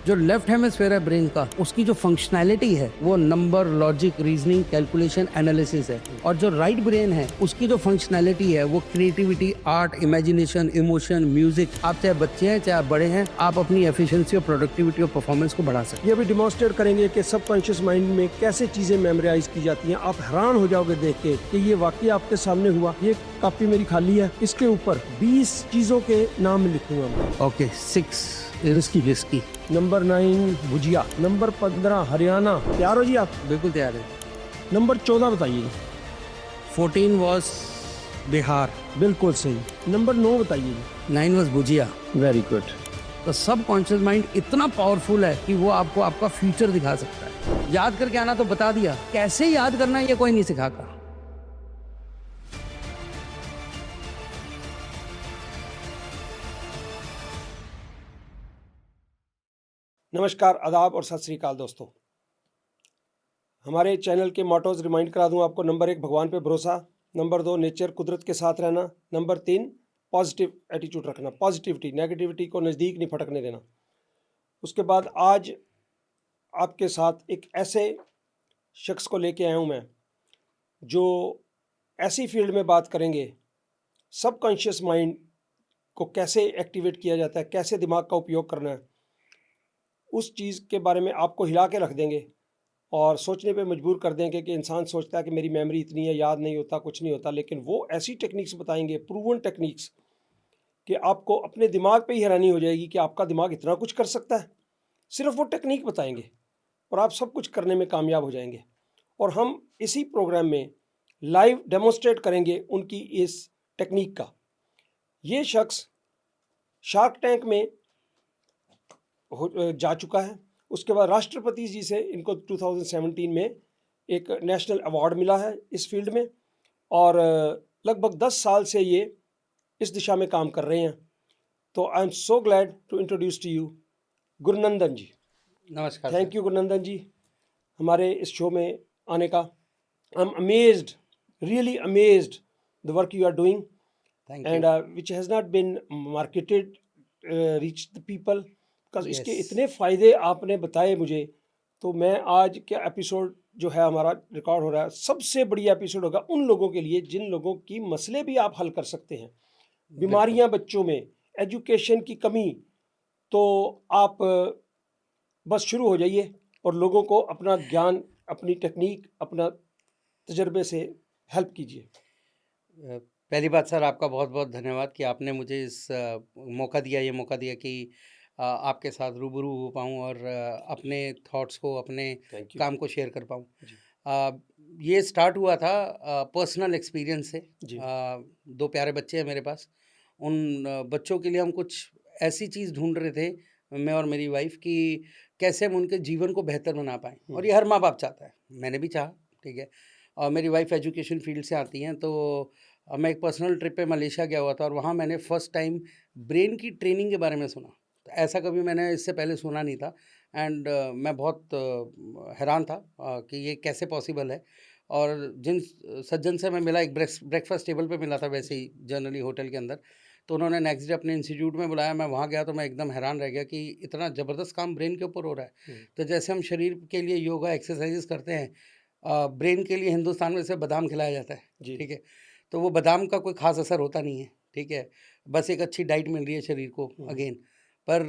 जो left hemisphere है brain का, उसकी जो फंक्शनैलिटी है वो number, logic, reasoning, calculation, analysis है। और जो राइट ब्रेन है उसकी जो फंक्शनैलिटी है वो creativity, art, imagination, emotion, music. आप चाहे बच्चे हैं चाहे आप बड़े हैं, आप अपनी एफिशिएंसी और प्रोडक्टिविटी और परफॉर्मेंस को बढ़ा सकते हैं। ये भी डिमॉन्स्ट्रेट करेंगे कि सबकॉन्शियस माइंड में कैसे चीजें मेमोराइज की जाती हैं। आप हैरान हो जाओगे देख के कि ये वाकई आपके सामने हुआ। ये कॉपी मेरी खाली है, इसके ऊपर 20 चीजों के नाम लिखूंगा मैं। Okay, 6 risky. नंबर 9 भुजिया, नंबर 15 हरियाणा। तैयार हो जी आप? बिल्कुल तैयार है। नंबर 14 बताइए। 14 वॉज बिहार। बिल्कुल सही। नंबर 9 बताइए। 9 वॉज भुजिया। Very good. तो सब कॉन्शियस माइंड इतना पावरफुल है कि वो आपको आपका फ्यूचर दिखा सकता है। याद करके आना तो बता दिया, कैसे याद करना ये कोई नहीं सिखाता। नमस्कार, आदाब और सत श्री अकाल दोस्तों। हमारे चैनल के मोटोज रिमाइंड करा दूं आपको। नंबर 1 भगवान पे भरोसा, नंबर 2 नेचर कुदरत के साथ रहना, नंबर 3 पॉजिटिव एटीट्यूड रखना, पॉजिटिविटी, नेगेटिविटी को नज़दीक नहीं फटकने देना। उसके बाद आज आपके साथ एक ऐसे शख्स को लेके आया हूं मैं, जो ऐसी फील्ड में बात करेंगे सबकॉन्शियस माइंड को कैसे एक्टिवेट किया जाता है, कैसे दिमाग का उपयोग करना है, उस चीज़ के बारे में आपको हिला के रख देंगे और सोचने पे मजबूर कर देंगे कि इंसान सोचता है कि मेरी मेमोरी इतनी है, याद नहीं होता, कुछ नहीं होता। लेकिन वो ऐसी टेक्निक्स बताएंगे, प्रूवन टेक्निक्स, कि आपको अपने दिमाग पे ही हैरानी हो जाएगी कि आपका दिमाग इतना कुछ कर सकता है। सिर्फ वो टेक्निक बताएंगे और आप सब कुछ करने में कामयाब हो जाएंगे। और हम इसी प्रोग्राम में लाइव डेमोन्स्ट्रेट करेंगे उनकी इस टेक्निक का। ये शख्स शार्क टैंक में जा चुका है। उसके बाद राष्ट्रपति जी से इनको 2017 में एक नेशनल अवार्ड मिला है इस फील्ड में, और लगभग 10 साल से ये इस दिशा में काम कर रहे हैं। तो I am so glad to introduce to you Gurnandan ji. नमस्कार। थैंक यू गुरनंदन जी हमारे इस शो में आने का। I am amazed, really amazed the work you are doing and which has not been marketed, reach the people, because इसके इतने फ़ायदे आपने बताए मुझे। तो मैं आज क्या एपिसोड जो है हमारा रिकॉर्ड हो रहा है, सबसे बढ़िया एपिसोड होगा उन लोगों के लिए जिन लोगों की मसले भी आप हल कर सकते हैं। बीमारियां बच्चों में, एजुकेशन की कमी, तो आप बस शुरू हो जाइए और लोगों को अपना ज्ञान, अपनी टेक्निक, अपना तजर्बे से हेल्प कीजिए। पहली बात सर, आपका बहुत बहुत धन्यवाद कि आपने मुझे इस मौका दिया कि आपके साथ रूबरू हो पाऊँ और अपने थॉट्स को, अपने काम को शेयर कर पाऊँ। ये स्टार्ट हुआ था पर्सनल एक्सपीरियंस से। 2 प्यारे बच्चे हैं मेरे पास। उन बच्चों के लिए हम कुछ ऐसी चीज़ ढूंढ रहे थे, मैं और मेरी वाइफ, कि कैसे हम उनके जीवन को बेहतर बना पाएँ। और ये हर माँ बाप चाहता है, मैंने भी चाहा, ठीक है। और मेरी वाइफ एजुकेशन फील्ड से आती हैं, तो मैं एक पर्सनल ट्रिप पे मलेशिया गया हुआ था और वहाँ मैंने फर्स्ट टाइम ब्रेन की ट्रेनिंग के बारे में सुना। तो ऐसा कभी मैंने इससे पहले सुना नहीं था एंड मैं बहुत हैरान था कि ये कैसे पॉसिबल है। और जिन सज्जन से मैं मिला, एक ब्रेकफास्ट टेबल पे मिला था वैसे ही जनरली होटल के अंदर, तो उन्होंने नेक्स्ट डे अपने इंस्टीट्यूट में बुलाया। मैं वहाँ गया तो मैं एकदम हैरान रह गया कि इतना ज़बरदस्त काम ब्रेन के ऊपर हो रहा है। तो जैसे हम शरीर के लिए योगा एक्सरसाइजेस करते हैं, ब्रेन के लिए हिंदुस्तान में से बादाम खिलाया जाता है, ठीक है। तो वो बादाम का कोई ख़ास असर होता नहीं है, ठीक है, बस एक अच्छी डाइट मिल रही है शरीर को अगेन। पर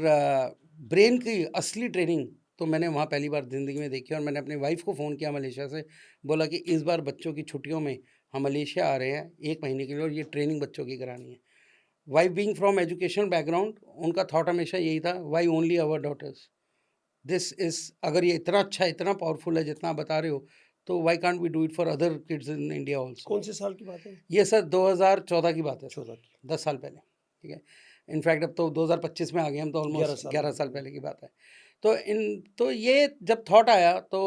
ब्रेन की असली ट्रेनिंग तो मैंने वहाँ पहली बार ज़िंदगी में देखी। और मैंने अपनी वाइफ को फ़ोन किया मलेशिया से, बोला कि इस बार बच्चों की छुट्टियों में हम मलेशिया आ रहे हैं 1 महीने के लिए और ये ट्रेनिंग बच्चों की करानी है। Wife being from education background, उनका थॉट हमेशा यही था, why only our daughters, this is, अगर ये इतना अच्छा, इतना पावरफुल है जितना आप बता रहे हो, तो why can't we do it for other kids in India also. कौन से साल की बात है ये सर 2014 की बात है, 14 की? 10 साल पहले, ठीक है। इनफैक्ट अब तो 2025 में आ गए हम, तो ऑलमोस्ट 11 साल पहले की बात है। तो ये जब थॉट आया तो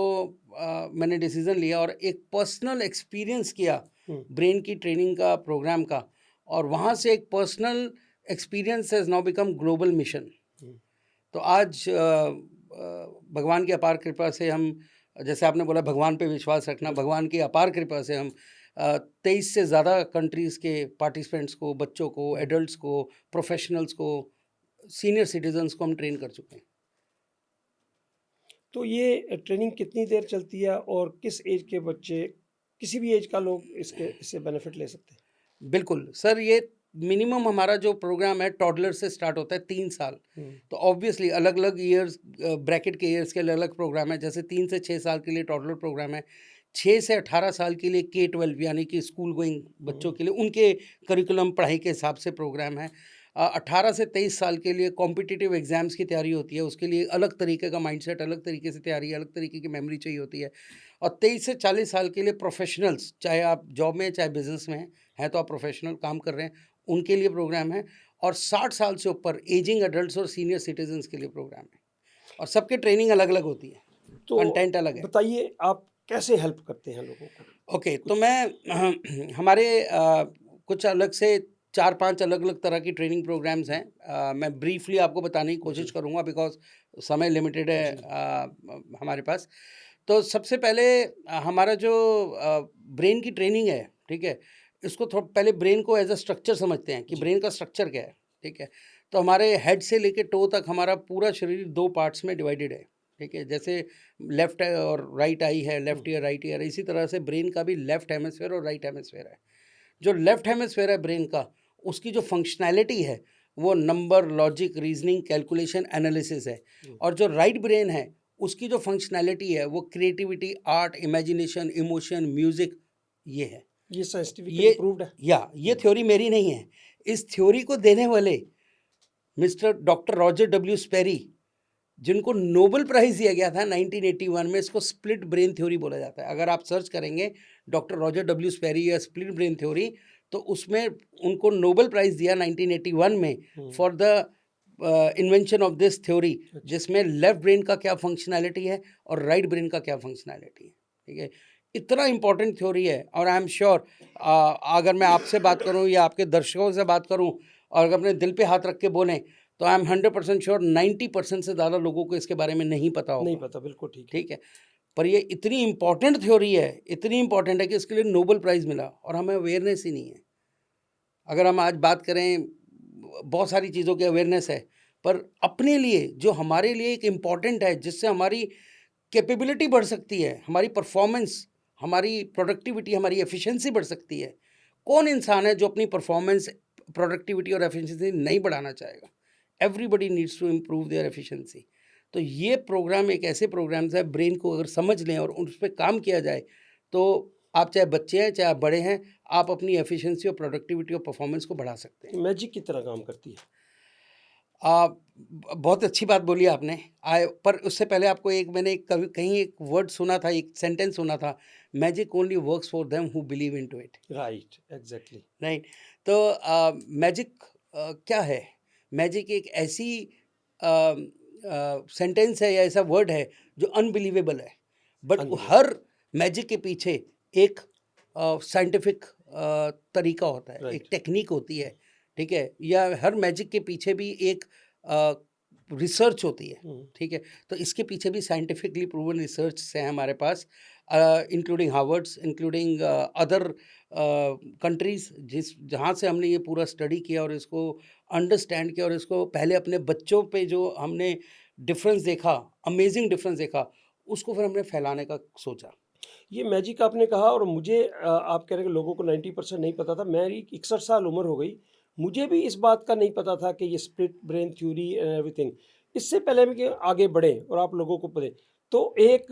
मैंने डिसीज़न लिया और एक पर्सनल एक्सपीरियंस किया ब्रेन की ट्रेनिंग का, प्रोग्राम का, और वहाँ से एक personal experience has now become global mission. तो आज भगवान की अपार कृपा से हम, जैसे आपने बोला भगवान पे विश्वास रखना, भगवान की अपार कृपा से हम 23 से ज़्यादा कंट्रीज़ के पार्टिसिपेंट्स को, बच्चों को, एडल्ट्स को, प्रोफेशनल्स को, सीनियर सिटीजन्स को हम ट्रेन कर चुके हैं। तो ये ट्रेनिंग कितनी देर चलती है और किस एज के बच्चे, किसी भी एज का लोग इससे बेनिफिट ले सकते हैं? बिल्कुल सर, ये मिनिमम हमारा जो प्रोग्राम है टॉडलर से स्टार्ट होता है 3 साल। तो ऑब्वियसली अलग अलग ईयर्स, ब्रैकेट के ईयर्स के अलग अलग प्रोग्राम है। जैसे 3 से 6 साल के लिए टॉडलर प्रोग्राम है, 6 से 18 साल के लिए K-12 यानी कि स्कूल गोइंग बच्चों के लिए उनके करिकुलम पढ़ाई के हिसाब से प्रोग्राम है। 18 से 23 साल के लिए कॉम्पिटिटिव एग्जाम्स की तैयारी होती है, उसके लिए अलग तरीके का माइंडसेट, अलग तरीके से तैयारी, अलग तरीके की मेमोरी चाहिए होती है। और 23 से 40 साल के लिए प्रोफेशनल्स, चाहे आप जॉब में चाहे बिजनेस में हैं तो आप प्रोफेशनल काम कर रहे हैं, उनके लिए प्रोग्राम है। और 60 साल से ऊपर एजिंग एडल्ट्स और सीनियर सिटीजन्स के लिए प्रोग्राम है। और सबकी ट्रेनिंग अलग अलग होती है, तो कंटेंट अलग है। बताइए आप कैसे हेल्प करते हैं लोगों को? ओके, तो मैं हमारे कुछ अलग से 4-5 अलग अलग तरह की ट्रेनिंग प्रोग्राम्स हैं। मैं ब्रीफली आपको बताने की कोशिश करूंगा बिकॉज समय लिमिटेड है हमारे पास। तो सबसे पहले हमारा जो ब्रेन की ट्रेनिंग है, ठीक है, इसको थोड़ा पहले ब्रेन को एज अ स्ट्रक्चर समझते हैं कि ब्रेन का स्ट्रक्चर क्या है, ठीक है। तो हमारे हेड से लेके टो तक हमारा पूरा शरीर 2 पार्ट्स में डिवाइडेड है, ठीक है। जैसे लेफ्ट और राइट आई है, लेफ्ट ईयर राइट ईयर, इसी तरह से ब्रेन का भी लेफ्ट हेमिस्फेयर और राइट हेमिस्फेयर है। जो लेफ्ट हेमिस्फेयर है ब्रेन का, उसकी जो फंक्शनैलिटी है वो number, logic, reasoning, calculation, analysis है। और जो राइट ब्रेन है उसकी जो फंक्शनैलिटी है वो creativity, art, imagination, emotion, music, ये है। ये साइंटिफिकली प्रूव्ड है? ये थ्योरी मेरी नहीं है। इस थ्योरी को देने वाले मिस्टर डॉक्टर रॉजर डब्ल्यू स्पेरी, जिनको नोबेल प्राइज दिया गया था 1981 में, इसको स्प्लिट ब्रेन थ्योरी बोला जाता है। अगर आप सर्च करेंगे डॉक्टर रॉजर डब्ल्यू स्पेरी या स्प्लिट ब्रेन थ्योरी, तो उसमें उनको नोबेल प्राइज दिया 1981 में for the invention of this theory, जिसमें लेफ्ट ब्रेन का क्या फंक्शनैलिटी है और राइट ब्रेन का क्या फंक्शनैलिटी है, ठीक है। इतना इंपॉर्टेंट थ्योरी है। और आई एम श्योर अगर मैं आपसे बात करूं या आपके दर्शकों से बात करूं और अगर अपने दिल पे हाथ रख के बोलें, तो आई एम 100% श्योर 90% से ज़्यादा लोगों को इसके बारे में नहीं पता होगा। नहीं पता, बिल्कुल ठीक है। ठीक है, पर ये इतनी इंपॉर्टेंट थ्योरी है, इतनी इंपॉर्टेंट है कि इसके लिए नोबेल प्राइज़ मिला और हमें अवेयरनेस ही नहीं है। अगर हम आज बात करें, बहुत सारी चीज़ों की अवेयरनेस है, पर अपने लिए जो हमारे लिए एक इम्पॉर्टेंट है, जिससे हमारी कैपेबिलिटी बढ़ सकती है, हमारी परफॉर्मेंस, हमारी प्रोडक्टिविटी, हमारी एफिशिएंसी बढ़ सकती है। कौन इंसान है जो अपनी परफॉर्मेंस, प्रोडक्टिविटी और एफिशिएंसी नहीं बढ़ाना चाहेगा? Everybody needs to improve their efficiency. तो ये प्रोग्राम एक ऐसे प्रोग्राम्स है, ब्रेन को अगर समझ लें और उस पर काम किया जाए, तो आप चाहे बच्चे हैं चाहे आप बड़े हैं, आप अपनी एफिशिएंसी और प्रोडक्टिविटी और परफॉर्मेंस को बढ़ा सकते हैं। मैजिक की तरह काम करती है। बहुत अच्छी बात बोली आपने। पर उससे पहले आपको मैंने कभी कहीं एक वर्ड सुना था, एक सेंटेंस सुना था, magic only works for them who believe into it. Right, exactly. Right. तो मैजिक क्या है? मैजिक एक ऐसी सेंटेंस है या ऐसा वर्ड है जो अनबिलीवेबल है, बट हर मैजिक के पीछे एक साइंटिफिक तरीका होता है, एक टेक्निक होती है, ठीक है। या हर मैजिक के पीछे भी एक रिसर्च होती है, ठीक है। तो इसके पीछे भी साइंटिफिकली प्रूवन रिसर्च है हमारे पास, including Harvard's, including other countries, जहाँ से हमने ये पूरा स्टडी किया और इसको अंडरस्टैंड किया और इसको पहले अपने बच्चों पे जो हमने डिफरेंस देखा, अमेजिंग डिफरेंस देखा, उसको फिर हमने फैलाने का सोचा। ये मैजिक आपने कहा, और मुझे आप कह रहे हैं कि लोगों को 90% नहीं पता था। मेरी 61 साल उम्र हो गई, मुझे भी इस बात का नहीं पता था कि ये split brain theory and everything. इससे पहले भी कि आगे बढ़े और आप लोगों को पढ़े, तो एक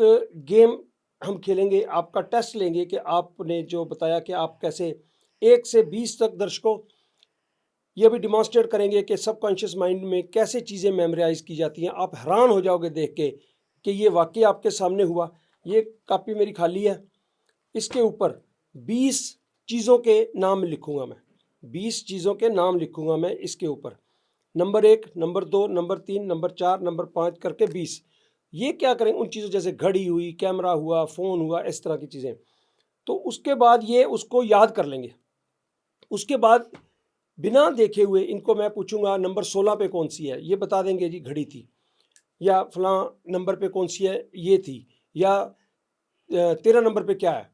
गेम हम खेलेंगे, आपका टेस्ट लेंगे कि आपने जो बताया कि आप कैसे 1 से 20 तक दर्शकों ये भी डिमॉन्स्ट्रेट करेंगे कि सबकॉन्शियस माइंड में कैसे चीज़ें मेमोराइज की जाती हैं। आप हैरान हो जाओगे देख के कि ये वाकई आपके सामने हुआ। ये कापी मेरी खाली है, इसके ऊपर 20 चीज़ों के नाम लिखूंगा मैं, 20 चीज़ों के नाम लिखूंगा मैं इसके ऊपर, number 1, number 2, number 3, number 4, number 5 करके 20। ये क्या करें, उन चीज़ों जैसे घड़ी हुई, कैमरा हुआ, फ़ोन हुआ, इस तरह की चीज़ें। तो उसके बाद ये उसको याद कर लेंगे। उसके बाद बिना देखे हुए इनको मैं पूछूंगा नंबर 16 पे कौन सी है, ये बता देंगे जी घड़ी थी, या फलां नंबर पे कौन सी है, ये थी, या 13 नंबर पे क्या है,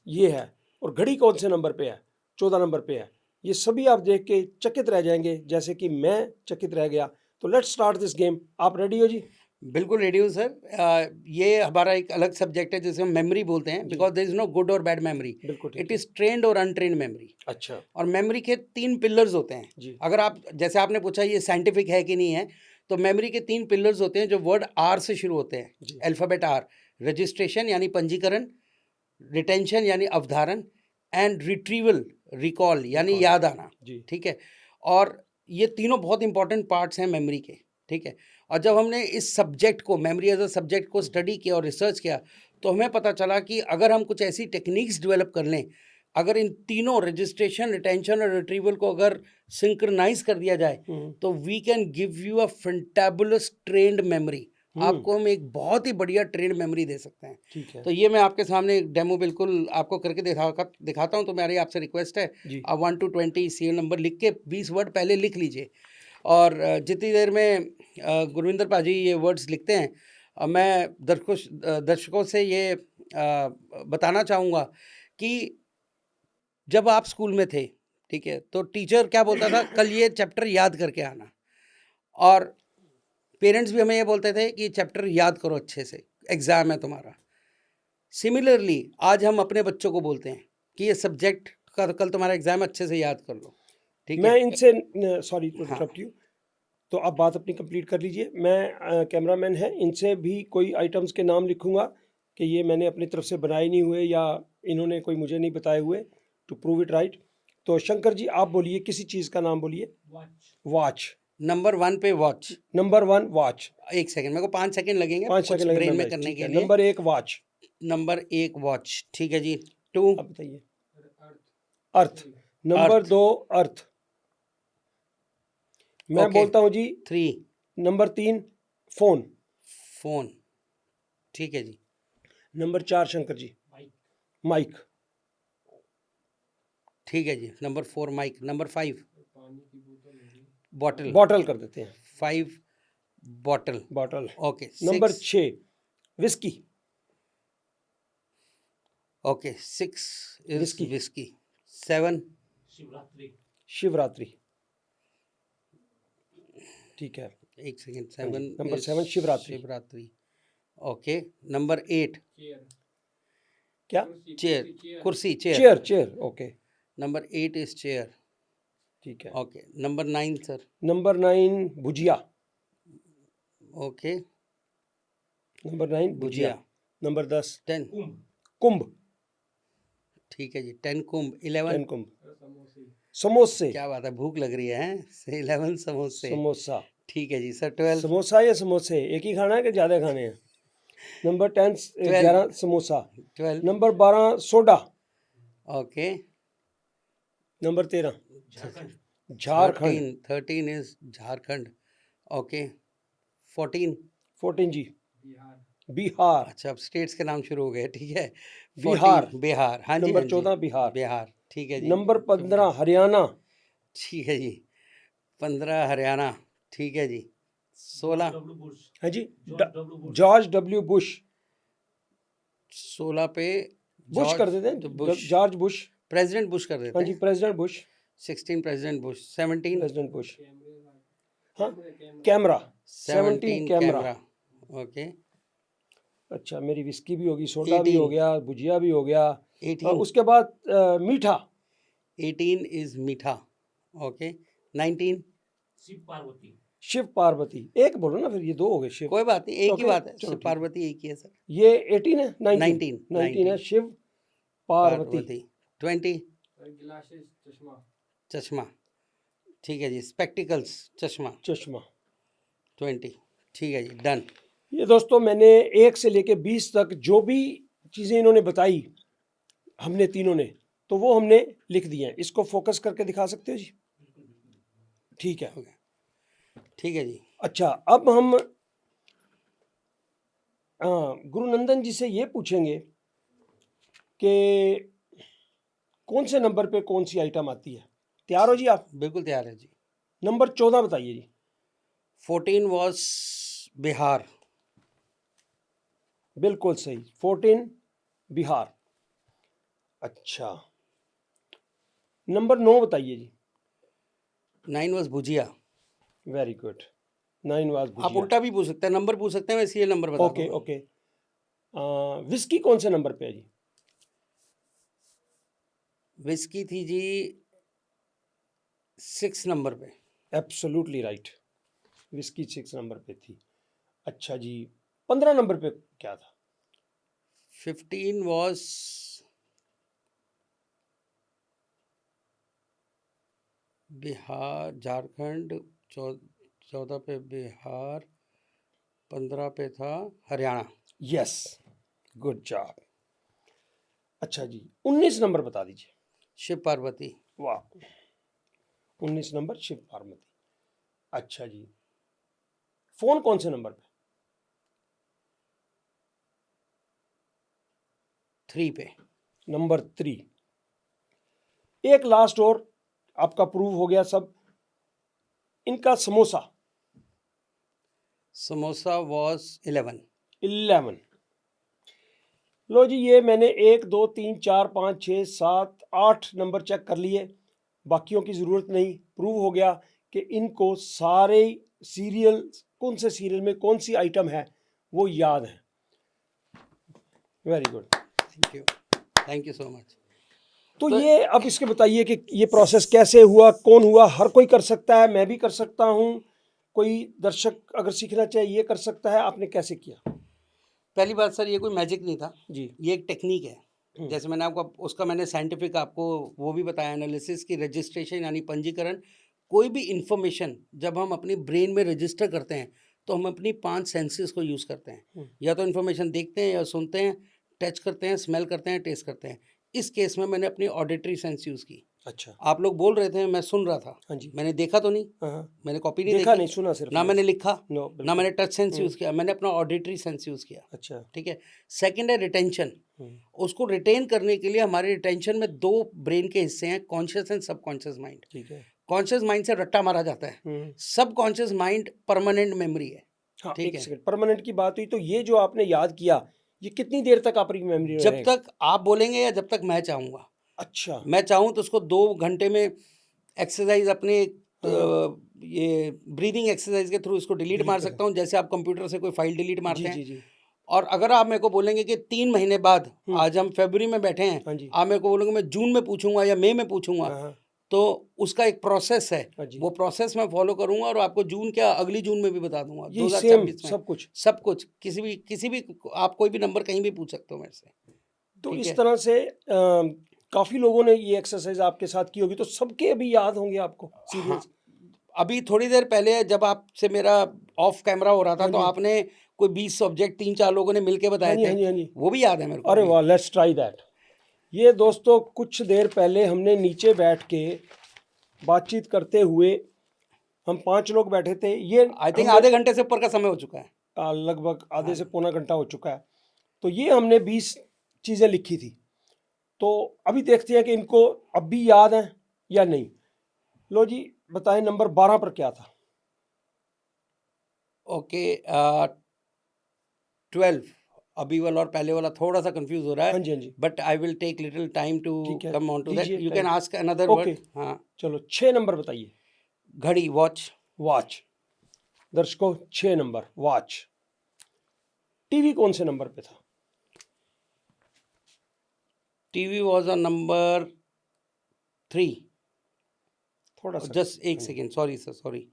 ये है, और घड़ी कौन से नंबर पे है, 14 नंबर पे है। ये सभी आप देख के चकित रह जाएंगे, जैसे कि मैं चकित रह गया। तो लेट्स स्टार्ट दिस गेम। आप रेडी हो जी? बिल्कुल रेडी हूँ सर। ये हमारा एक अलग सब्जेक्ट है जिसे हम मेमोरी बोलते हैं, because there is no good और बैड मेमोरी, बिल्कुल ठीक इट है। इज ट्रेंड और अनट्रेंड मेमोरी। अच्छा और मेमोरी के 3 पिलर्स होते हैं। जी अगर आप, जैसे आपने पूछा ये साइंटिफिक है कि नहीं है, तो मेमोरी के 3 पिलर्स होते हैं जो वर्ड आर से शुरू होते हैं, जी अल्फाबेट आर। रजिस्ट्रेशन यानी पंजीकरण, रिटेंशन यानी अवधारण, एंड रिट्रीवल रिकॉल यानी Recall, याद आना। जी ठीक है, और ये तीनों बहुत इंपॉर्टेंट पार्ट्स हैं मेमोरी के। ठीक है, और जब हमने इस सब्जेक्ट को, मेमोरी एज अ सब्जेक्ट को स्टडी किया और रिसर्च किया, तो हमें पता चला कि अगर हम कुछ ऐसी टेक्निक्स डेवलप कर लें, अगर इन तीनों रजिस्ट्रेशन, रिटेंशन और रिट्रीवल को अगर सिंक्रनाइज कर दिया जाए, तो we can give you a fantabulous trained memory. आपको हम एक बहुत ही बढ़िया ट्रेंड मेमोरी दे सकते हैं। ठीक है तो ये मैं आपके सामने एक डेमो बिल्कुल आपको करके दिखाता हूँ। तो मेरी आपसे रिक्वेस्ट है, जी आप 1 to 20 सीरियल नंबर लिख के 20 वर्ड पहले लिख लीजिए, और जितनी देर में गुरविंदर पाजी ये वर्ड्स लिखते हैं, मैं दर्शकों से ये बताना चाहूँगा कि जब आप स्कूल में थे, ठीक है, तो टीचर क्या बोलता था, कल ये चैप्टर याद करके आना, और पेरेंट्स भी हमें ये बोलते थे कि चैप्टर याद करो अच्छे से, एग्ज़ाम है तुम्हारा। सिमिलरली आज हम अपने बच्चों को बोलते हैं कि ये सब्जेक्ट का कल तुम्हारा एग्ज़ाम अच्छे से याद कर लो। ठीक मैं है, इनसे सॉरी टू हाँ इंटरप्ट यू, तो आप बात अपनी कंप्लीट कर लीजिए। मैं कैमरामैन है, इनसे भी कोई आइटम्स के नाम लिखूंगा कि ये मैंने अपनी तरफ से बनाए नहीं हुए या इन्होंने कोई मुझे नहीं बताए हुए, टू प्रूव इट राइट। तो शंकर जी आप बोलिए, किसी चीज़ का नाम बोलिए। वॉच। नंबर 1 पे वॉच। Number 1 watch. 1 सेकंड, मेरे को 5 सेकंड लगेंगे 5 कुछ सेकंड लगे ब्रेन में मेमोराइज, करने ठीक के है। लिए। Number 1 watch. नंबर 1 वॉच, ठीक है जी। 2 अब बताइए। अर्थ। नंबर अर्थ। 2 अर्थ। मैं ओके। बोलता हूँ जी 3 नंबर 3 फोन। फोन, ठीक है जी। Number 4 Shankar ji mike. ठीक है जी। Number 4 mike. Number 5 bottle. Bottle कर देते हैं। 5 bottle. Bottle. Okay. Number 6 6 whisky. Okay, 6 is whisky. Whisky. 7 Shivratri. ठीक है। 1 सेकंड, हाँ जी 7 number is 7 Shivratri. Shivratri. Okay. Number 8 क्या? चेयर, कुर्सी, chair. Chair. Chair okay number 8 is chair. ठीक है। ओके। Number 9 sir. नंबर 9 भुजिया। ओके, नंबर 9 भुजिया। भुजिया। नंबर 10 10, कुंभ। ठीक है जी। 10 कुंभ। 11, 10 कुंभ। समोसे। क्या बात है, भूख लग रही है, हैं? 11 समोसे। समोसा। ठीक है जी सर। 12, समोसा या समोसे एक ही खाना है कि ज़्यादा खाने हैं? Number 10 12, 11 samosa. 12। Number 12 soda. Okay. Number 13 Jharkhand. 13 is Jharkhand. Okay. 14, 14 जी बिहार। अच्छा अब स्टेट्स के नाम शुरू हो गए, ठीक है। बिहार। 14 बिहार, हाँ जी, नंबर हाँ जी। 14 बिहार। बिहार, ठीक है जी। नंबर 15 हरियाणा। ठीक है जी। 15 हरियाणा, ठीक है जी। 16, है जी जॉर्ज डब्ल्यू बुश। 16 पे बुश कर देते तो हैं Bush, George Bush. President Bush कर देते हाँ जी हैं। President Bush. 16 president Bush. 17, president Bush. हाँ कैमरा। 17 कैमरा। कैमरा। ओके। अच्छा मेरी विस्की भी होगी, सोडा भी 18, हो गया, भुजिया भी हो गया। 18, उसके बाद मीठा। 18 इज मीठा। ओके। 19, शिव पार्वती। एक बोलो ना फिर, ये दो हो गए शिव। कोई बात नहीं, एक ही ओके बात है, चलो शिव ठीक है। पार्वती एक ही है सर। ये 18 है 19 19, 19 है 19 शिव पार्वती। 20 चश्मा, ठीक है जी। स्पेक्टिकल्स, चश्मा। चश्मा। 20, ठीक है जी, डन। ये दोस्तों मैंने 1 से लेके 20 तक जो भी चीज़ें इन्होंने बताई हमने तीनों ने, तो वो हमने लिख दी हैं। इसको फोकस करके दिखा सकते हो जी? ठीक है। ठीक है जी। अच्छा अब हम गुरुनंदन जी से ये पूछेंगे कि कौन से नंबर पे कौन सी आइटम आती है। तैयार हो जी आप? बिल्कुल तैयार है जी। नंबर 14 बताइए जी। 14 वॉज बिहार। बिल्कुल सही 14 बिहार। अच्छा नंबर 9 बताइए जी। 9 was bhujia. Very good. 9 was आप भुजिया। उल्टा भी पूछ सकते हैं, नंबर पूछ सकते हैं, मैं सीरियल नंबर बता ओके दूंगा। ओके। विस्की कौन से नंबर पे है जी? विस्की थी जी 6 नंबर पे। एब्सोल्युटली राइट, विस्की 6 नंबर पे थी। अच्छा जी, 15 नंबर पे क्या था? 15 वॉज बिहार झारखंड, 14 पे बिहार, 15 पे था हरियाणा। Yes, good job. अच्छा जी, 19 नंबर बता दीजिए। शिव पार्वती। वाह, 19 नंबर शिव पार्वती। अच्छा जी, फोन कौन से नंबर पे? 3 पे। नंबर 3। एक लास्ट और, आपका प्रूव हो गया सब। इनका समोसा समोसा वॉज 11। 11। लो जी, ये मैंने 1 2 3 4 5 6 7 8 नंबर चेक कर लिए, बाकियों की ज़रूरत नहीं। प्रूव हो गया कि इनको सारे सीरियल, कौन से सीरियल में कौन सी आइटम है वो याद है। Very good, thank you so much. तो ये अब इसके बताइए कि ये प्रोसेस कैसे हुआ, कौन हुआ? हर कोई कर सकता है, मैं भी कर सकता हूँ, कोई दर्शक अगर सीखना चाहे ये कर सकता है। आपने कैसे किया? पहली बात सर, ये कोई मैजिक नहीं था जी। ये एक टेक्निक है। जैसे मैंने आपको उसका मैंने साइंटिफिक आपको वो भी बताया, एनालिसिस की रजिस्ट्रेशन यानी पंजीकरण। कोई भी इंफॉर्मेशन जब हम अपनी ब्रेन में रजिस्टर करते हैं तो हम अपनी 5 सेंसेस को यूज़ करते हैं। या तो इन्फॉर्मेशन देखते हैं, या सुनते हैं, टच करते हैं, स्मेल करते हैं, टेस्ट करते हैं। इस केस में मैंने अपनी ऑडिटरी सेंस यूज़ की। अच्छा। आप लोग बोल रहे थे, मैं सुन रहा था। हाँ जी। मैंने देखा तो नहीं, हाँ, मैंने कॉपी नहीं देखा देखी, नहीं, सुना सिर्फ। ना मैंने लिखा, नो, ना बिल्कुल। मैंने टच सेंस यूज़ किया, मैंने अपना ऑडिटरी सेंस यूज़ किया। अच्छा। ठीक है। सेकंड है रिटेंशन। उसको रिटेन करने के लिए हमारे रिटेंशन में 2 ब्रेन के हिस्से हैं, कॉन्शियस एंड सबकॉन्शियस माइंड। ठीक है। कॉन्शियस माइंड से रट्टा मारा जाता है, सबकॉन्शियस माइंड परमानेंट मेमोरी है। हाँ, ठीक एक है। सेकंड, परमानेंट की बात हुई तो ये जो आपने याद किया, ये कितनी देर तक आपकी मेमोरी में जब रहेगा? तक आप बोलेंगे या जब तक मैं चाहूँगा। अच्छा। मैं चाहूँ तो उसको 2 घंटे में एक्सरसाइज अपने हाँ, ये ब्रीदिंग एक्सरसाइज के थ्रू इसको डिलीट मार डिलीट कर सकता हूँ, जैसे आप कंप्यूटर से कोई फाइल डिलीट जी मारते जी हैं। जी। और अगर आप मेरे को बोलेंगे कि 3 महीने बाद, आज हम फरवरी में बैठे हैं, हाँ जी। आप मेरे को बोलेंगे मैं जून में पूछूंगा या मई में पूछूंगा, हाँ तो उसका एक प्रोसेस है। हाँ जी। वो प्रोसेस मैं फॉलो करूंगा और आपको जून क्या अगली जून में भी बता दूंगा, ये सेम 2026 में। सब कुछ। सब कुछ, किसी भी आप कोई भी नंबर कहीं भी पूछ सकते हो मेरे से। तो ठीक इस है। तरह से काफी लोगों ने ये एक्सरसाइज आपके साथ की होगी, तो सबके अभी याद होंगे आपको हाँ, सीरियल्स? अभी थोड़ी देर पहले जब आपसे मेरा ऑफ कैमरा हो रहा था, हाँ तो जी। आपने कोई 20 सब्जेक्ट 3-4 लोगों ने मिलके हाँ बताए जी, थे, हाँ जी, हाँ जी। वो भी याद है मेरे को अरे अभी। वाह, लेट्स ट्राई दैट। ये दोस्तों, कुछ देर पहले हमने नीचे बैठ के बातचीत करते हुए, हम 5 लोग बैठे थे। ये आई थिंक हमने आधे घंटे से ऊपर का समय हो चुका है। लगभग आधे हाँ। से पौना घंटा हो चुका है। तो ये हमने 20 चीज़ें लिखी थी। तो अभी देखते हैं कि इनको अब भी याद है या नहीं। लो जी, बताएं नंबर 12 पर क्या था? ओके, 12। अभी वाला और पहले वाला थोड़ा सा कंफ्यूज हो रहा हाँ है, जी, हाँ जी। But I will take little time to ठीक है, कम ऑन टू दैट। दीजिए you can time. Ask another okay, word. हाँ। चलो 6 नंबर बताइए। घड़ी, वॉच। वॉच। दर्शकों, 6 नंबर वॉच। टीवी कौन से नंबर पे था? TV was on number 3। थोड़ा सा। जस्ट एक second, sorry sir, sorry.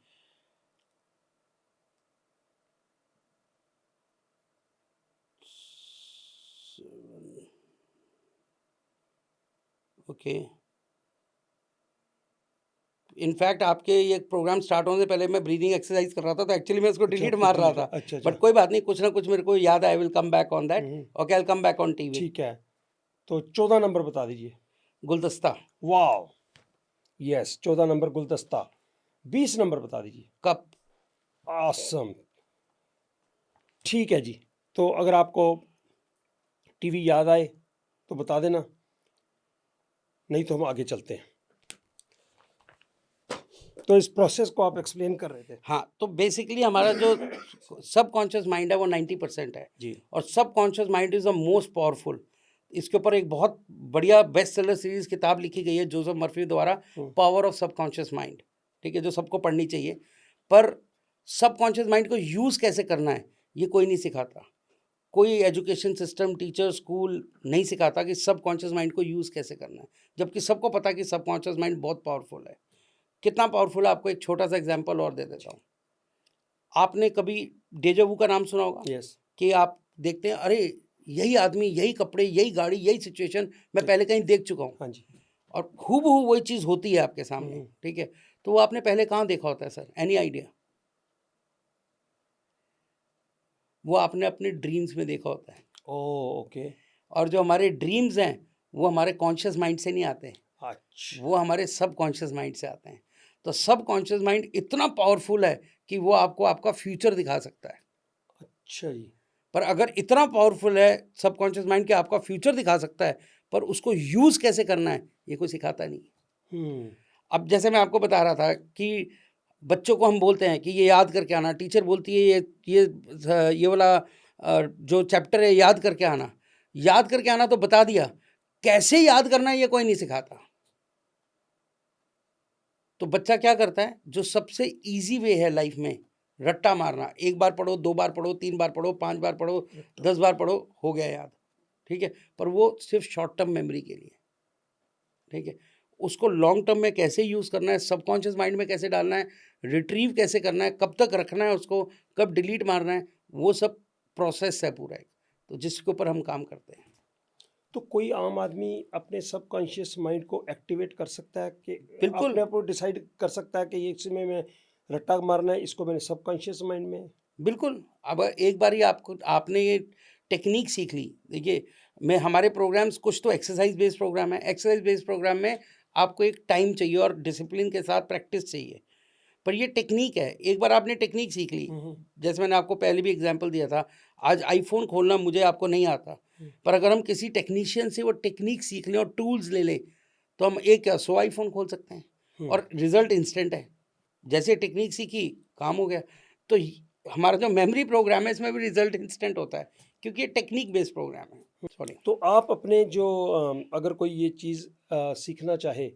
Okay. In fact आपके ये प्रोग्राम स्टार्ट होने से पहले मैं ब्रीदिंग एक्सरसाइज कर रहा था, तो एक्चुअली मैं इसको डिलीट मार रहा था। अच्छा अच्छा। बट कोई बात नहीं, कुछ ना कुछ मेरे को याद है। I will come back on that. Okay, I will come back on TV. ठीक है, तो 14 नंबर बता दीजिए। गुलदस्ता। वाओ, यस, 14 नंबर गुलदस्ता। 20 नंबर बता दीजिए। कप। ऑसम, ठीक है जी। तो अगर आपको टीवी याद आए तो बता देना, नहीं तो हम आगे चलते हैं। तो इस प्रोसेस को आप एक्सप्लेन कर रहे थे। हाँ, तो बेसिकली हमारा जो सबकॉन्शियस माइंड है वो 90% है जी। और subconscious mind is the most powerful. इसके ऊपर एक बहुत बढ़िया बेस्ट सेलर सीरीज किताब लिखी गई है जोसेफ मर्फी द्वारा, पावर ऑफ सबकॉन्शियस माइंड। ठीक है, जो सबको पढ़नी चाहिए। पर सबकॉन्शियस माइंड को यूज़ कैसे करना है ये कोई नहीं सिखाता। कोई एजुकेशन सिस्टम, टीचर, स्कूल नहीं सिखाता कि सबकॉन्शियस माइंड को यूज़ कैसे करना है, जबकि सबको पता है कि सबकॉन्शियस माइंड बहुत पावरफुल है। कितना पावरफुल है, आपको एक छोटा सा एग्जांपल और दे देता हूँ। आपने कभी डेजा वू का नाम सुना होगा? यस। कि आप देखते हैं, अरे यही आदमी, यही कपड़े, यही गाड़ी, यही सिचुएशन मैं पहले कहीं देख चुका हूँ, हाँ जी। और हूबहू वही चीज़ होती है आपके सामने, हम्म। ठीक है? तो वो आपने पहले कहाँ देखा होता है सर? Any idea? वो आपने अपने ड्रीम्स में देखा होता है। ओह, ओके। और जो हमारे ड्रीम्स हैं वो हमारे कॉन्शियस माइंड से नहीं आते, अच्छा। वो हमारे सबकॉन्शियस माइंड से आते हैं। तो सबकॉन्शियस माइंड इतना पावरफुल है कि वो आपको आपका फ्यूचर दिखा सकता है। अच्छा जी। पर अगर इतना पावरफुल है सबकॉन्शियस माइंड कि आपका फ्यूचर दिखा सकता है, पर उसको यूज़ कैसे करना है ये कोई सिखाता नहीं। हम्म। अब जैसे मैं आपको बता रहा था कि बच्चों को हम बोलते हैं कि ये याद करके आना, टीचर बोलती है ये वाला जो चैप्टर है याद करके आना। याद करके आना तो बता दिया, कैसे याद करना है ये कोई नहीं सिखाता। तो बच्चा क्या करता है, जो सबसे ईजी वे है लाइफ में, रट्टा मारना, एक बार पढ़ो, 2 बार पढ़ो, 3 बार पढ़ो, 5 बार पढ़ो, 10 बार पढ़ो, हो गया याद, ठीक है? पर वो सिर्फ शॉर्ट टर्म मेमोरी के लिए, ठीक है? उसको लॉन्ग टर्म में कैसे यूज़ करना है, सबकॉन्शियस माइंड में कैसे डालना है, रिट्रीव कैसे करना है, कब तक रखना है उसको, कब डिलीट मारना है, वो सब प्रोसेस है पूरा एक, तो जिसके ऊपर हम काम करते हैं। तो कोई आम आदमी अपने सबकॉन्शियस माइंड को एक्टिवेट कर सकता है कि बिल्कुल, अपने आप को डिसाइड कर सकता है कि ये इसमें मैं रट्टा मारना है, इसको मैंने सबकॉन्शियस माइंड में। बिल्कुल। अब एक बारी आपने ये टेक्नीक सीख ली, देखिए मैं हमारे प्रोग्राम्स कुछ तो एक्सरसाइज बेस्ड प्रोग्राम है, एक्सरसाइज बेस्ड प्रोग्राम में आपको एक टाइम चाहिए और डिसिप्लिन के साथ प्रैक्टिस चाहिए। पर ये टेक्नीक है, एक बार आपने टेक्नीक सीख ली, जैसे मैंने आपको पहले भी एग्जांपल दिया था, आज आईफ़ोन खोलना मुझे आपको नहीं आता, पर अगर हम किसी टेक्नीशियन से वो टेक्नीक सीख लें और टूल्स ले लें, तो हम एक क्या 100 आईफ़ोन खोल सकते हैं और रिज़ल्ट इंस्टेंट है। जैसे टेक्नीक सीखी, काम हो गया। तो हमारा जो मेमोरी प्रोग्राम है इसमें भी रिज़ल्ट इंस्टेंट होता है, क्योंकि ये टेक्नीक बेस्ड प्रोग्राम है। सॉरी। तो आप अपने जो अगर कोई ये चीज़ सीखना चाहे,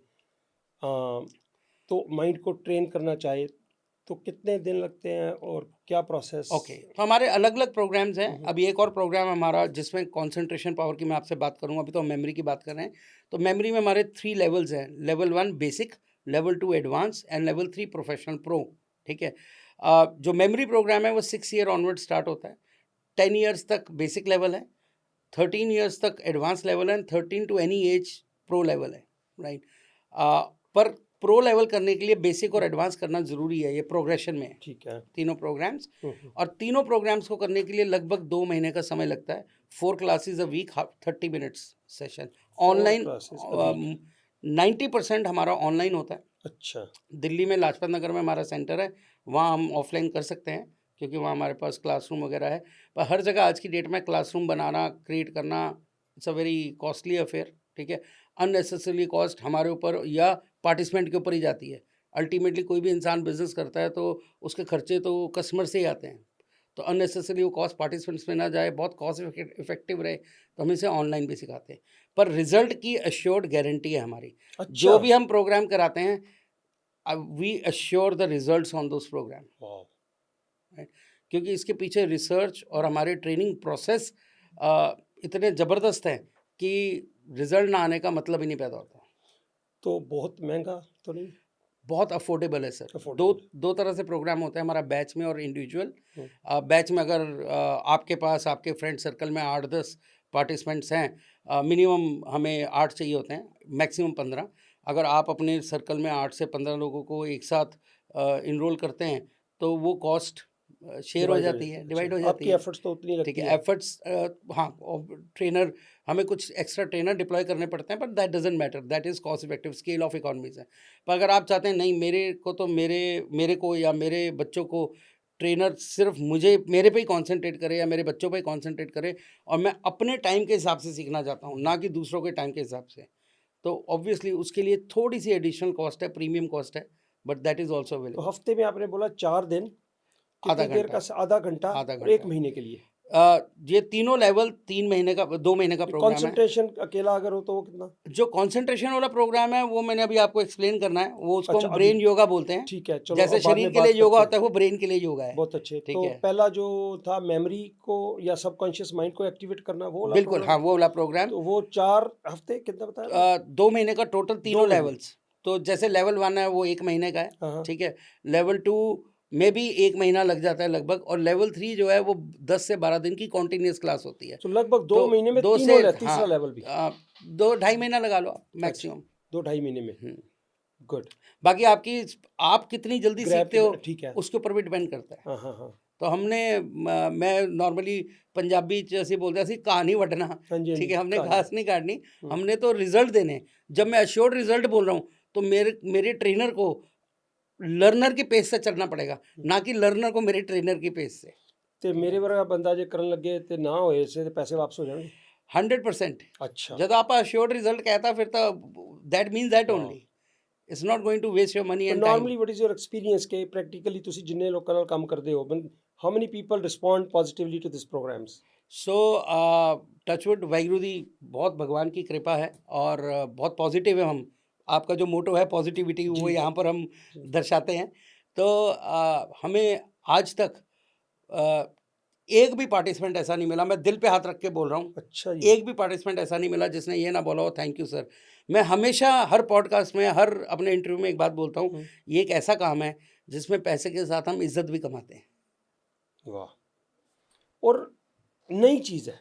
तो माइंड को ट्रेन करना चाहे, तो कितने दिन लगते हैं और क्या प्रोसेस? ओके, तो हमारे अलग-अलग प्रोग्राम्स हैं। अभी एक और प्रोग्राम है हमारा जिसमें कंसंट्रेशन पावर की मैं आपसे बात करूँगा, अभी तो हम मेमोरी की बात कर रहे हैं। तो मेमोरी में हमारे 3 लेवल्स हैं, level 1 basic, level 2 advance and level 3 professional pro, ठीक है? जो मेमोरी प्रोग्राम है वो 6 ईयर ऑनवर्ड स्टार्ट होता है। 10 ईयर्स तक बेसिक लेवल है, 13 ईयर्स तक एडवांस लेवल है and 13 to any age pro level है, राइट? पर प्रो लेवल करने के लिए बेसिक और एडवांस करना ज़रूरी है, ये प्रोग्रेशन में है, ठीक है। तीनों प्रोग्राम्स। हम्म। और तीनों प्रोग्राम्स को करने के लिए लगभग 2 महीने का समय लगता है। 4 classes a week, 30 minutes session. 4 online classes a week. 90% हमारा ऑनलाइन होता है। अच्छा। दिल्ली में लाजपत नगर में हमारा सेंटर है, वहाँ हम ऑफलाइन कर सकते हैं क्योंकि वहाँ हमारे पास क्लासरूम वगैरह है। पर हर जगह आज की डेट में क्लासरूम बनाना, क्रिएट करना, it's a very costly affair, ठीक है? अननेसेसरीली कॉस्ट हमारे ऊपर या पार्टिसिपेंट के ऊपर ही जाती है। अल्टीमेटली कोई भी इंसान बिज़नेस करता है तो उसके खर्चे तो कस्टमर से ही आते हैं। तो अननेसेसरी वो कॉस्ट पार्टिसिपेंट्स में ना जाए, बहुत कॉस्ट इफेक्टिव रहे, तो हम इसे ऑनलाइन भी सिखाते हैं। पर रिजल्ट की एश्योर्ड गारंटी है हमारी। अच्छा। जो भी हम प्रोग्राम कराते हैं, we assure the results on those program, वाह। राइट? क्योंकि इसके पीछे रिसर्च और हमारे ट्रेनिंग प्रोसेस इतने ज़बरदस्त हैं कि रिजल्ट ना आने का मतलब ही नहीं पैदा होता। तो बहुत महंगा तो नहीं? बहुत अफोर्डेबल है सर। दो अफोर्डेबल। दो तरह से प्रोग्राम होता है हमारा, बैच में और इंडिविजुअल। हम्म। बैच में अगर आपके पास आपके फ्रेंड सर्कल में 8-10 पार्टिसिपेंट्स हैं, मिनिमम हमें 8 चाहिए होते हैं, मैक्सिमम 15। अगर आप अपने सर्कल में 8 से 15 लोगों को एक साथ इनरोल करते हैं तो वो कॉस्ट शेयर हो डिवाइड हो जाती जाती है, है। डिवाइड हो अच्छा, जाती आपकी है, एफर्ट्स तो उतनी ठीक लगती है? हैं। एफर्ट्स, हाँ, और ट्रेनर, हमें कुछ एक्स्ट्रा ट्रेनर डिप्लॉय करने पड़ते हैं, but that doesn't matter, that is cost effective, scale of economies है। पर अगर आप चाहते हैं नहीं, मेरे को या मेरे बच्चों को ट्रेनर सिर्फ मेरे पे ही कॉन्संट्रेट करे या मेरे बच्चों पे ही कॉन्संट्रेट करे और मैं अपने टाइम के हिसाब से सीखना चाहता हूँ, ना कि दूसरों के टाइम के हिसाब से, तो ऑब्वियसली उसके लिए थोड़ी सी एडिशनल कॉस्ट है, प्रीमियम कॉस्ट है, बट दैट इज़ ऑल्सो तो अवेलेबल। हफ्ते में आपने बोला 4 दिन, आधा कितनी देर घंटा, का? आधा घंटा। आधा और 1 घंटा। महीने के लिए? ये तीनों लेवल 3 महीने का 2 महीने का प्रोग्राम है। कंसंट्रेशन अकेला अगर हो तो वो कितना? जो कंसंट्रेशन वाला प्रोग्राम है वो मैंने अभी आपको एक्सप्लेन करना है, वो उसको अच्छा हम अभी ब्रेन योगा बोलते हैं। ठीक है, चलो जैसे अब बाद शरीर में के लिए बात योगा करते होता हैं। है वो ब्रेन के लिए योगा है। बहुत अच्छे। ठीक तो है, पहला जो था मेमोरी को या सबकॉन्शियस माइंड को एक्टिवेट करना, वो वाला बिल्कुल, प्रोग्राम? हाँ, वो वाला प्रोग्राम तो वो 4 हफ्ते कितना बताया आपने? 2 महीने का टोटल 2 तीनों महीने। लेवल्स। तो जैसे लेवल 1 है वो 1 महीने का है, हाँ, हाँ। ठीक है। लेवल 2 में भी 1 महीना लग जाता है लगभग, और लेवल 3 जो है वो 10 से 12 दिन की कंटीन्यूअस क्लास होती है। तो लगभग 2 तो महीने में 2 तीनों से तीसरा हाँ, लेवल भी? 2 ढाई महीना लगा लो आप अच्छा, मैक्सिमम। 2 ढाई महीने में। हुँ। गुड। बाकी आप कितनी जल्दी सीखते हो ठीक है। उसके ऊपर भी डिपेंड करता है। हाँ, हाँ, हाँ। तो हमने मैं नॉर्मली पंजाबी च ਅਸੀਂ बोलते हैं, ਅਸੀਂ कहानी वढ़ना, हाँ जी, हाँ ठीक जी, है, हमने कहानी। घास नहीं काटनी, हुँ। हमने तो रिजल्ट देने। जब मैं अश्योर्ड रिजल्ट बोल रहा हूँ तो मेरे ट्रेनर को लर्नर की पेस से चलना पड़ेगा, ना कि लर्नर को मेरे ट्रेनर की पेस से। ਤੇ ठीक ਮੇਰੇ है, ਵਰਗਾ ਬੰਦਾ ਜੇ ਕਰਨ ਲੱਗੇ ਤੇ ਨਾ ਹੋਏ ਇਸੇ ਤੇ ਪੈਸੇ ਵਾਪਸ ਹੋ ਜਾਣਗੇ? 100%। अच्छा। जब आप अश्योर्ड रिजल्ट कहता फिर तो दैट मीन्स दैट ਵਾਹ। Only, it's not going to waste your money ਪਰ and time. Normally what is your experience ਕਿ ਪ੍ਰੈਕਟੀਕਲੀ ਤੁਸੀਂ ਜਿੰਨੇ ਲੋਕਾਂ ਨਾਲ ਕੰਮ ਕਰਦੇ ਹੋ, how many people respond positively to this programs? So touchwood, Waheguru दी बहुत भगवान की कृपा है, और बहुत पॉजिटिव है हम। आपका जो मोटो है पॉजिटिविटी, वो जी, यहाँ पर हम जी। दर्शाते हैं। तो हमें आज तक अ, एक भी पार्टिसिपेंट ऐसा नहीं मिला, मैं दिल पे हाथ रख के बोल रहा हूँ, अच्छा जी। एक भी पार्टिसिपेंट ऐसा नहीं मिला जिसने ये ना बोला हो थैंक यू सर। मैं हमेशा हर पॉडकास्ट में, हर अपने इंटरव्यू में एक बात बोलता हूँ, हुँ। ये एक ऐसा काम है जिसमें पैसे के साथ हम इज्जत भी कमाते हैं। वाह! और नई चीज़ है,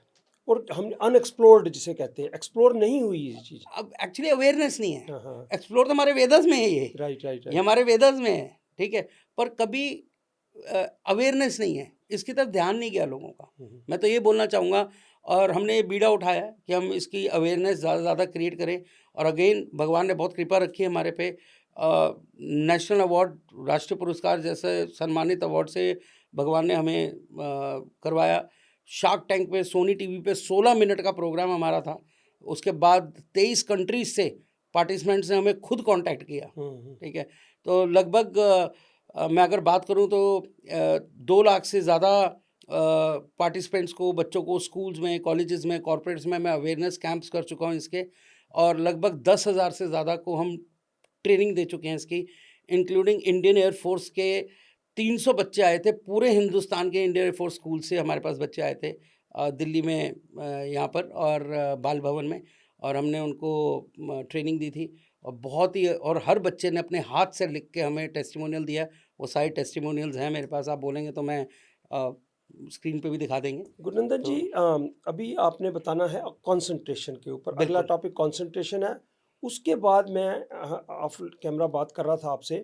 और हम अनएक्सप्लोर्ड जिसे कहते हैं, एक्सप्लोर नहीं हुई ये चीज़। अब एक्चुअली अवेयरनेस नहीं है। हाँ, हाँ। एक्सप्लोर तो हमारे वेदस में है ये। राइट, राइट, ये राइट। हमारे वेदस में है, ठीक है। पर कभी अवेयरनेस नहीं है, इसकी तरफ ध्यान नहीं गया लोगों का। हुँ, हुँ। मैं तो ये बोलना चाहूँगा, और हमने ये बीड़ा उठाया है कि हम इसकी अवेयरनेस ज़्यादा से ज़्यादा क्रिएट करें। और अगेन भगवान ने बहुत कृपा रखी है हमारे पे। नेशनल अवार्ड, राष्ट्रीय पुरस्कार जैसे सम्मानित अवार्ड से भगवान ने हमें करवाया। शार्क टैंक पे, सोनी टीवी पे 16 मिनट का प्रोग्राम हमारा था। उसके बाद 23 कंट्रीज से पार्टिसिपेंट्स ने हमें खुद कांटेक्ट किया, हुँ, हुँ। ठीक है। तो लगभग मैं अगर बात करूं तो 2 लाख से ज़्यादा पार्टिसिपेंट्स को, बच्चों को स्कूल्स में, कॉलेजेस में, कॉर्पोरेट्स में मैं अवेयरनेस कैंप्स कर चुका हूं इसके। और लगभग 10,000 से ज़्यादा को हम ट्रेनिंग दे चुके हैं इसकी, इंक्लूडिंग इंडियन एयरफोर्स के 300 बच्चे आए थे। पूरे हिंदुस्तान के इंडियन एयरफोर्स स्कूल से हमारे पास बच्चे आए थे दिल्ली में, यहाँ पर, और बाल भवन में, और हमने उनको ट्रेनिंग दी थी। और बहुत ही, और हर बच्चे ने अपने हाथ से लिख के हमें टेस्टिमोनियल दिया। वो सारे टेस्टिमोनियल्स हैं मेरे पास, आप बोलेंगे तो मैं स्क्रीन पे भी दिखा देंगे। गुरनंदन जी, तो अभी आपने बताना है कंसंट्रेशन के ऊपर, अगला बिल्कुल, टॉपिक कंसंट्रेशन है। उसके बाद मैं ऑफ कैमरा बात कर रहा था आपसे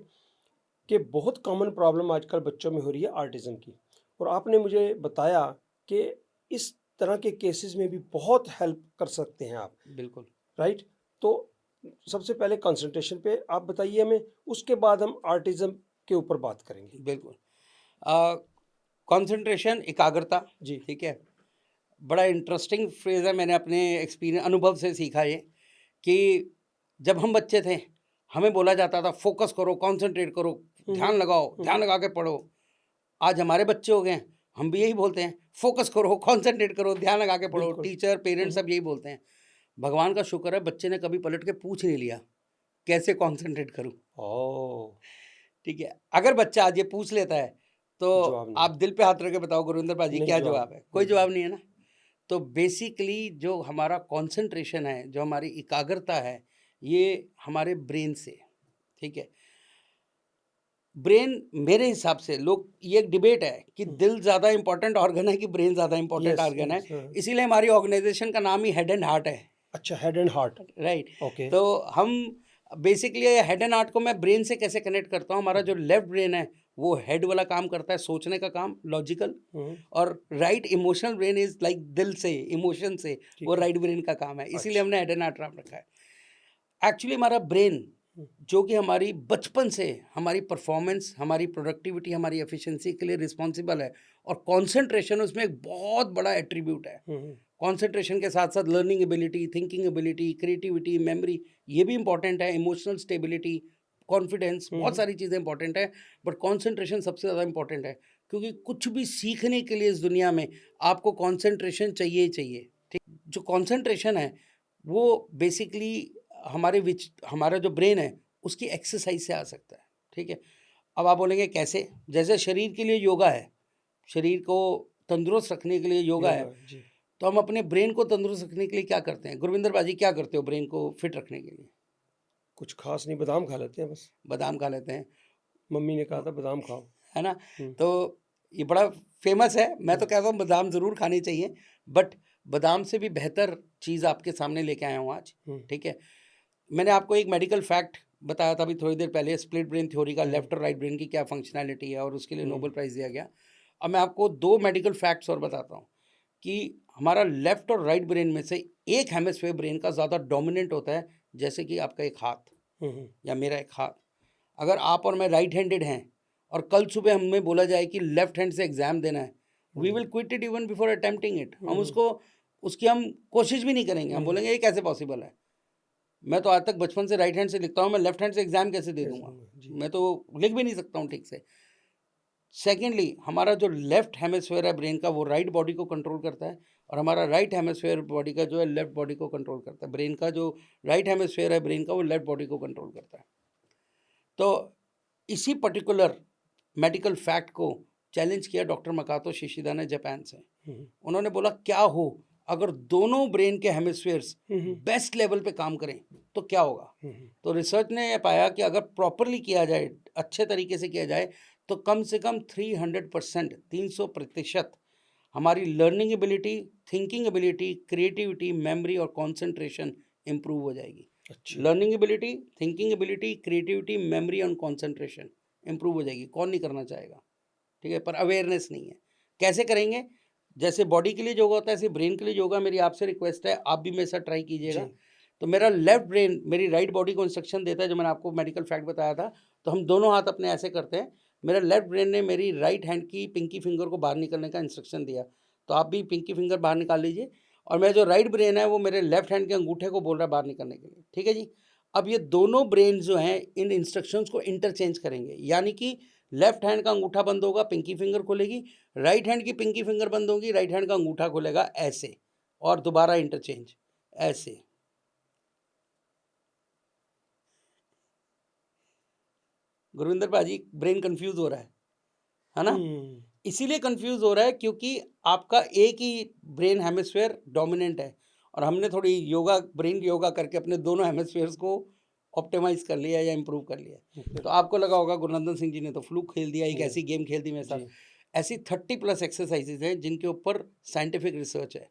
कि बहुत कॉमन प्रॉब्लम आजकल बच्चों में हो रही है ऑटिज़म की, और आपने मुझे बताया कि इस तरह के केसेस में भी बहुत हेल्प कर सकते हैं आप, बिल्कुल, राइट? तो सबसे पहले कंसंट्रेशन पे आप बताइए हमें, उसके बाद हम ऑटिज़म के ऊपर बात करेंगे। बिल्कुल। कंसंट्रेशन, एकाग्रता, जी। ठीक है। बड़ा इंटरेस्टिंग फ्रेज़ है, मैंने अपने एक्सपीरियंस, अनुभव से सीखा ये, कि जब हम बच्चे थे, हमें बोला जाता था फ़ोकस करो, कॉन्संट्रेट करो, हुँ, हुँ। ध्यान लगाओ, हुँ, ध्यान हुँ। लगा के पढ़ो। आज हमारे बच्चे हो गए हैं, हम भी यही बोलते हैं, फ़ोकस करो, कॉन्संट्रेट करो, ध्यान लगा के पढ़ो। बिल्कुल। टीचर, हुँ, पेरेंट्स हुँ। सब यही बोलते हैं। भगवान का शुक्र है बच्चे ने कभी पलट के पूछ नहीं लिया, कैसे कॉन्संट्रेट करूँ? ओह! ठीक है। अगर बच्चा आज ये पूछ लेता है, तो जवाब नहीं। आप दिल पे हाथ रख के बताओ गुरविंदर पाजी नहीं क्या जवाब, जवाब है? कोई नहीं जवाब जवाब। नहीं है ना। तो बेसिकली जो हमारा कंसंट्रेशन है, जो हमारी एकाग्रता है, ये हमारे ब्रेन से है, ठीक है। ब्रेन, मेरे हिसाब से, लोग, ये एक डिबेट है कि हुँ। दिल ज़्यादा इंपॉर्टेंट ऑर्गन है कि ब्रेन ज़्यादा इंपॉर्टेंट यस, ऑर्गन है। यस, हाँ। इसीलिए हमारी ऑर्गेनाइजेशन का नाम ही हेड एंड हार्ट है। अच्छा, head and heart. Right. Okay. तो हम बेसिकली हेड एंड हार्ट को मैं ब्रेन से कैसे कनेक्ट करता हूँ, हमारा जो लेफ्ट ब्रेन है वो हेड वाला काम करता है, सोचने का काम, लॉजिकल। हुँ, और right emotional brain is like दिल से, इमोशन से, वो ठीक है। राइट ब्रेन का काम है, इसीलिए अच्छा। हमने हेड एंड हार्ट नाम रखा है। एक्चुअली हमारा ब्रेन, हुँ, जो कि हमारी बचपन से हमारी परफॉर्मेंस, हमारी प्रोडक्टिविटी, हमारी एफिशिएंसी के लिए रिस्पॉन्सिबल है, और कंसंट्रेशन उसमें एक बहुत बड़ा एट्रीब्यूट है। हुँ, हुँ। कंसंट्रेशन के साथ साथ learning ability, thinking ability, creativity, memory, ये भी इंपॉर्टेंट है, इमोशनल स्टेबिलिटी, कॉन्फिडेंस, हुँ, बहुत हुँ। सारी चीज़ें इंपॉर्टेंट है। बट कंसंट्रेशन सबसे ज़्यादा इंपॉर्टेंट है। क्योंकि कुछ भी सीखने के लिए इस दुनिया में आपको कंसंट्रेशन चाहिए ही चाहिए, ठीक। जो कंसंट्रेशन है वो बेसिकली हमारा जो ब्रेन है उसकी एक्सरसाइज से आ सकता है, ठीक है। अब आप बोलेंगे कैसे? जैसे शरीर के लिए योगा है, शरीर को तंदुरुस्त रखने के लिए योगा है, जी। तो हम अपने ब्रेन को तंदुरुस्त रखने के लिए क्या करते हैं? गुरविंदर बाजी क्या करते हो ब्रेन को फिट रखने के लिए? कुछ खास नहीं, बादाम खा लेते हैं बस। बादाम खा लेते हैं, मम्मी ने कहा था बादाम खाओ। है ना? हम्म, तो ये बड़ा फेमस है, मैं तो कहता हूँ बादाम ज़रूर खानी चाहिए, बट बादाम से भी बेहतर चीज़ आपके सामने लेके आया हूँ आज, ठीक है। मैंने आपको एक मेडिकल फैक्ट बताया था अभी थोड़ी देर पहले, स्प्लिट ब्रेन थ्योरी का, लेफ्ट और राइट ब्रेन की क्या फंक्शनैलिटी है और उसके लिए नोबेल प्राइज़ दिया गया। अब मैं आपको 2 मेडिकल फैक्ट्स और बताता हूँ कि हमारा लेफ्ट और राइट ब्रेन में से एक हेमिस्फीयर ब्रेन का ज़्यादा डोमिनेंट होता है, जैसे कि आपका एक हाथ या मेरा एक हाथ। अगर आप और मैं राइट हैंडेड हैं और कल सुबह हमें बोला जाए कि लेफ्ट हैंड से एग्जाम देना है, we will quit it even before attempting it. हम उसकी हम कोशिश भी नहीं करेंगे, हम बोलेंगे ये कैसे पॉसिबल है। मैं तो आज तक बचपन से राइट हैंड से लिखता हूँ, मैं लेफ्ट हैंड से एग्जाम कैसे दे दूंगा? मैं तो लिख भी नहीं सकता हूँ ठीक से। सेकेंडली, हमारा जो लेफ्ट हेमिस्फीयर है ब्रेन का वो राइट बॉडी को कंट्रोल करता है, और हमारा राइट हेमिस्फीयर बॉडी का जो है लेफ्ट बॉडी को कंट्रोल करता है। ब्रेन का जो राइट हेमिस्फीयर है ब्रेन का वो लेफ्ट बॉडी को कंट्रोल करता है। तो इसी पर्टिकुलर मेडिकल फैक्ट को चैलेंज किया डॉक्टर मकातो शिशिदा ने जापान से। उन्होंने बोला क्या हो अगर दोनों ब्रेन के हेमिस्फीयर्स बेस्ट लेवल पे काम करें तो क्या होगा। तो रिसर्च ने पाया कि अगर प्रॉपरली किया जाए, अच्छे तरीके से किया जाए, तो कम से कम 300%, 300% हमारी learning ability, thinking ability, creativity, memory और कंसंट्रेशन इंप्रूव हो जाएगी। Learning ability, thinking ability, creativity, memory और कंसंट्रेशन इंप्रूव हो जाएगी। कौन नहीं करना चाहेगा, ठीक है, पर अवेयरनेस नहीं है। कैसे करेंगे? जैसे बॉडी के लिए योगा होता है ऐसे ब्रेन के लिए योगा। मेरी आपसे रिक्वेस्ट है, आप भी मेरे साथ ट्राई कीजिएगा। तो मेरा लेफ्ट ब्रेन मेरी राइट बॉडी को इंस्ट्रक्शन देता है, जो मैंने आपको मेडिकल फैक्ट बताया था। तो हम दोनों हाथ अपने ऐसे करते हैं, मेरा लेफ्ट ब्रेन ने मेरी राइट हैंड की पिंकी फिंगर को बाहर निकलने का इंस्ट्रक्शन दिया। तो आप भी पिंकी फिंगर बाहर निकाल लीजिए, और मेरा जो राइट ब्रेन है वो मेरे लेफ्ट हैंड के अंगूठे को बोल रहा है बाहर निकलने के लिए, ठीक है जी। अब ये दोनों ब्रेन जो हैं इन इंस्ट्रक्शंस को इंटरचेंज करेंगे, यानी कि लेफ्ट हैंड का अंगूठा बंद होगा, पिंकी फिंगर खुलेगी, राइट हैंड की पिंकी फिंगर बंद होगी, राइट हैंड का अंगूठा खुलेगा ऐसे, और दोबारा इंटरचेंज ऐसे। गुरविंदर भाजी ब्रेन कंफ्यूज हो रहा है ना? इसीलिए कंफ्यूज हो रहा है क्योंकि आपका एक ही ब्रेन हेमिस्फीयर डोमिनेंट है, और हमने थोड़ी योगा, ब्रेन योगा करके अपने दोनों हेमिस्फीयर्स को ऑप्टिमाइज कर लिया या इंप्रूव कर लिया। तो आपको लगा होगा गुरनंदन सिंह जी ने तो फ्लूक खेल दिया, एक ऐसी गेम खेल दी मेरे साथ। ऐसी 30+ एक्सरसाइजेज हैं जिनके ऊपर साइंटिफिक रिसर्च है।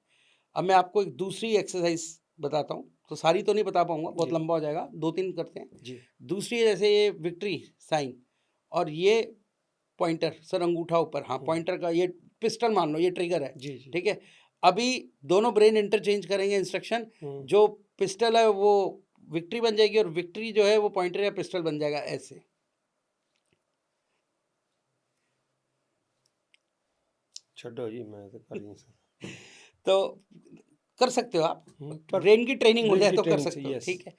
अब मैं आपको एक दूसरी एक्सरसाइज बताता हूँ, तो सारी तो नहीं बता पाऊंगा, बहुत लंबा हो जाएगा, 2-3 करते हैं। दूसरी है जैसे ये विक्ट्री साइन, और ये पॉइंटर, सर अंगूठा ऊपर, हाँ पॉइंटर का ये पिस्टल मान लो, ये ट्रिगर है, ठीक है। अभी दोनों ब्रेन इंटरचेंज करेंगे इंस्ट्रक्शन, जो पिस्टल है वो विक्ट्री बन जाएगी, और विक्ट्री जो है वो पॉइंटर या पिस्टल बन जाएगा ऐसे। छोड़ो जी, मैं तो कर नहीं सकता। तो कर सकते हो आप, ब्रेन की ट्रेनिंग हो जाए तो कर सकते हो, ठीक है।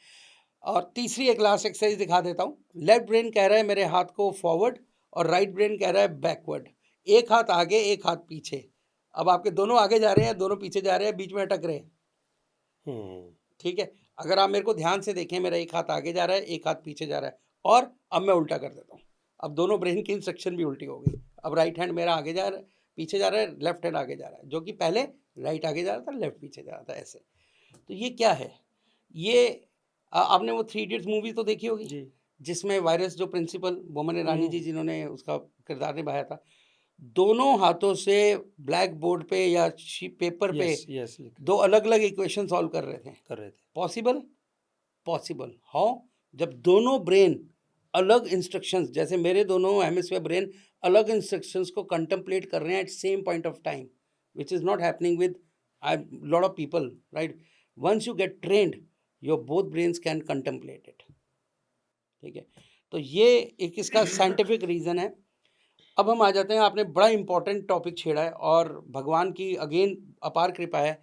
और तीसरी एक लास्ट एक्सरसाइज दिखा देता हूँ। लेफ्ट ब्रेन कह रहा है मेरे हाथ को फॉरवर्ड, और राइट ब्रेन कह रहा है बैकवर्ड। एक हाथ आगे, एक हाथ पीछे। अब आपके दोनों आगे जा रहे हैं, दोनों पीछे जा रहे हैं, बीच में अटक रहे हैं, ठीक है। अगर आप मेरे को ध्यान से देखें, मेरा एक हाथ आगे जा रहा है, एक हाथ पीछे जा रहा है, और अब मैं उल्टा कर देता हूँ। अब दोनों ब्रेन की इंस्ट्रक्शन भी उल्टी हो गई। अब राइट हैंड मेरा आगे जा रहा है, पीछे जा रहा है, लेफ्ट हैंड आगे जा रहा है, जो कि पहले राइट आगे जा रहा था, लेफ्ट पीछे जा रहा था, ऐसे। तो ये क्या है? ये आपने वो 3 इडियट्स मूवी तो देखी होगी, जिसमें वायरस जो प्रिंसिपल बोमन ईरानी जी जिन्होंने उसका किरदार निभाया था, दोनों हाथों से ब्लैक बोर्ड पे या पेपर पे दो अलग अलग इक्वेशन सॉल्व कर रहे थे। पॉसिबल? पॉसिबल। हाउ? जब दोनों ब्रेन अलग इंस्ट्रक्शंस, जैसे मेरे दोनों हेमिस्फीयर ब्रेन अलग इंस्ट्रक्शंस को कंटेम्पलेट कर रहे हैं at same point of time, which is not happening with lot of people, right? Once you get trained, your both brains can contemplate it, ठीक है। तो ये एक इसका साइंटिफिक रीज़न है। अब हम आ जाते हैं, आपने बड़ा इंपॉर्टेंट टॉपिक छेड़ा है, और भगवान की अगेन अपार कृपा है,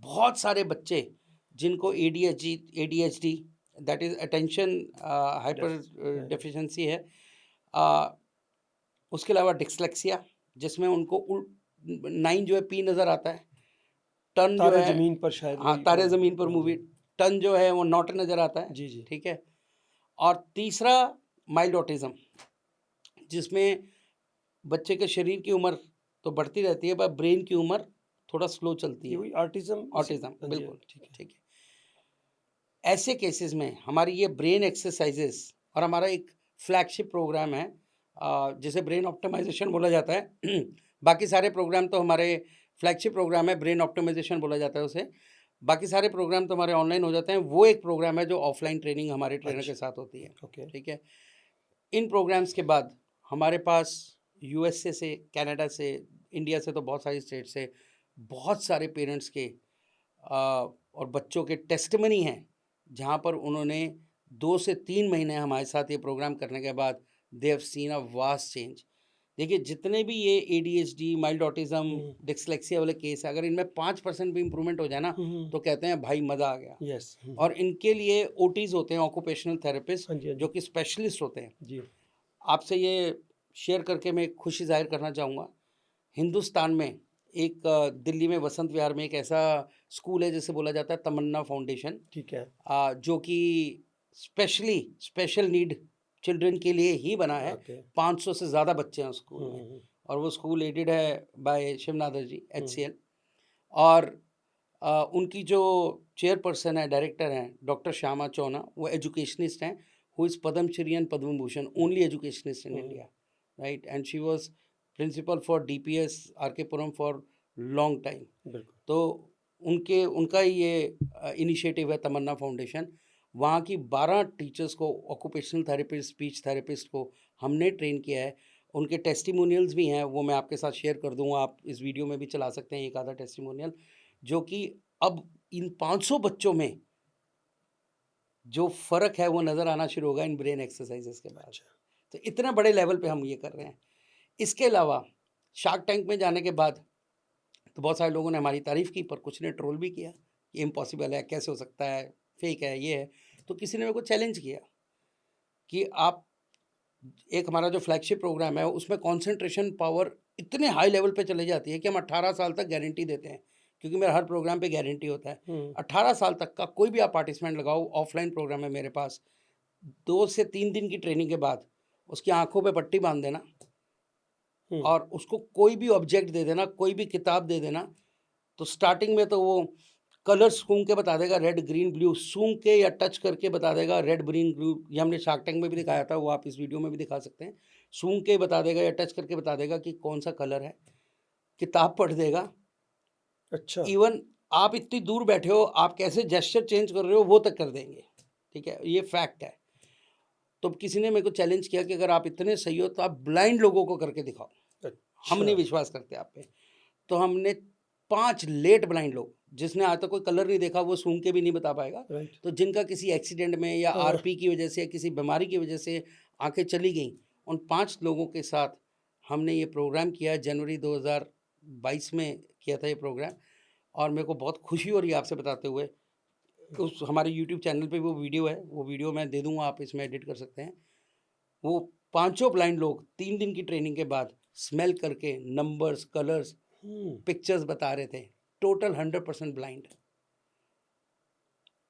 बहुत सारे बच्चे जिनको ADHD that is attention hyper deficiency है, उसके अलावा डिस्लेक्सिया जिसमें उनको 9 जो है पी नज़र आता है, टन जो तारे है, जमीन पर शायद हाँ वही तारे हाँ, ज़मीन पर हाँ मूवी, जी टन जो है वो नॉट नज़र आता है, जी जी ठीक है। और तीसरा माइल्ड ऑटिज़म, जिसमें बच्चे के शरीर की उम्र तो बढ़ती रहती है पर ब्रेन की उम्र थोड़ा स्लो चलती ये है, वही आर्टिज्म ऑटिज़म, हाँ जी बिल्कुल, ठीक है ठीक है। ऐसे केसेस में हमारी ये ब्रेन एक्सरसाइजेस और हमारा एक फ्लैगशिप प्रोग्राम है, जिसे ब्रेन ऑप्टिमाइजेशन बोला जाता है। बाकी सारे प्रोग्राम तो हमारे फ्लैगशिप प्रोग्राम है, ब्रेन ऑप्टिमाइजेशन बोला जाता है उसे। बाकी सारे प्रोग्राम तो हमारे ऑनलाइन हो जाते हैं। वो एक प्रोग्राम है जो ऑफलाइन ट्रेनिंग हमारे ट्रेनर के अच्छा साथ होती है, ओके ठीक है। इन प्रोग्राम्स के बाद हमारे पास यूएसए से, कनाडा से, इंडिया से तो बहुत सारी स्टेट से बहुत सारे पेरेंट्स के और बच्चों के टेस्टमनी हैं, जहाँ पर उन्होंने 2 से 3 महीने हमारे साथ ये प्रोग्राम करने के बाद they have seen a vast change. देखिए जितने भी ये एडीएचडी, माइल्ड ऑटिज्म, हम्म डिस्लेक्सिया वाले केस है, अगर इनमें 5% भी इम्प्रूवमेंट हो जाए ना, हम्म तो कहते हैं भाई मज़ा आ गया। यस और इनके लिए ओटीज़ होते हैं, ऑक्यूपेशनल थेरेपिस्ट, हाँ जो जी कि स्पेशलिस्ट होते हैं। जी आपसे ये शेयर करके मैं खुशी ज़ाहिर करना चाहूँगा, हिंदुस्तान में एक दिल्ली में वसंत विहार में एक ऐसा स्कूल है जिसे बोला जाता है तमन्ना फाउंडेशन, ठीक है जो कि स्पेशल नीड चिल्ड्रन के लिए ही बना है। ओके 500 से ज़्यादा बच्चे हैं उस स्कूल में, हम्म और वो स्कूल एडेड है बाय शिवनादर जी, हम्म HCL। और उनकी जो चेयरपर्सन है, डायरेक्टर हैं डॉक्टर श्यामा चौना, वो एजुकेशनिस्ट हैं, who is Padmashri and Padma Bhushan, only educationist in hmm, India, right. And she was principal for DPS R K Puram for long time. बिल्कुल तो उनका ही ये इनिशिएटिव है तमन्ना फाउंडेशन। वहाँ की 12 टीचर्स को, ऑक्यूपेशनल थेरेपिस्ट, स्पीच थेरेपिस्ट को हमने ट्रेन किया है। उनके टेस्टिमोनियल्स भी हैं, वो मैं आपके साथ शेयर कर दूँगा, आप इस वीडियो में भी चला सकते हैं एक आधा टेस्टिमोनियल, जो कि अब इन 500 बच्चों में जो फ़र्क है वो नज़र आना शुरू होगा इन ब्रेन एक्सरसाइजेस के बाद। अच्छा तो इतने बड़े लेवल पे हम ये कर रहे हैं। इसके अलावा शार्क टैंक में जाने के बाद तो बहुत सारे लोगों ने हमारी तारीफ़ की, पर कुछ ने ट्रोल भी किया, ये इम्पॉसिबल है, कैसे हो सकता है, फेक है, ये है। तो किसी ने मेरे को चैलेंज किया कि आप, एक हमारा जो फ्लैगशिप प्रोग्राम है उसमें कंसंट्रेशन पावर इतने हाई लेवल पे चली जाती है कि हम 18 साल तक गारंटी देते हैं, क्योंकि मेरा हर प्रोग्राम पे गारंटी होता है। हम्म 18 साल तक का कोई भी आप पार्टिसिपेंट लगाओ, ऑफलाइन प्रोग्राम है मेरे पास, 2 से 3 दिन की ट्रेनिंग के बाद उसकी आंखों पे पट्टी बांध देना हम्म और उसको कोई भी ऑब्जेक्ट दे देना, कोई भी किताब दे देना। तो स्टार्टिंग में तो वो कलर सूंघ के बता देगा, रेड ग्रीन ब्लू सूंघ के या टच करके बता देगा, रेड ग्रीन ब्लू। ये हमने शार्क टैंक में भी दिखाया था, वो आप इस वीडियो में भी दिखा सकते हैं। सूंघ के बता देगा या टच करके बता देगा कि कौन सा कलर है, किताब पढ़ देगा। अच्छा इवन आप इतनी दूर बैठे हो, आप कैसे जेस्चर चेंज कर रहे हो वो तक कर देंगे, ठीक है, ये फैक्ट है। तो किसी ने मेरे को चैलेंज किया कि अगर आप इतने सही हो तो आप ब्लाइंड लोगों को करके दिखाओ, हम अच्छा नहीं विश्वास करते आप पे। तो हमने 5 लेट ब्लाइंड लोग, जिसने आज तक कोई कलर नहीं देखा, वो सूंघ के भी नहीं बता पाएगा, राइट तो जिनका किसी एक्सीडेंट में या हाँ आरपी की वजह से या किसी बीमारी की वजह से आंखें चली गईं, उन 5 लोगों के साथ हमने ये प्रोग्राम किया। जनवरी 2022 में किया था ये प्रोग्राम, और मेरे को बहुत खुशी हो रही है आपसे बताते हुए। उस हमारे यूट्यूब चैनल पे वो वीडियो है, वो वीडियो मैं दे दूँगा, आप इसमें एडिट कर सकते हैं। वो पाँचों ब्लाइंड लोग 3 दिन की ट्रेनिंग के बाद स्मेल करके नंबर्स, कलर्स, हम्म पिक्चर्स बता रहे थे। Total 100% blind.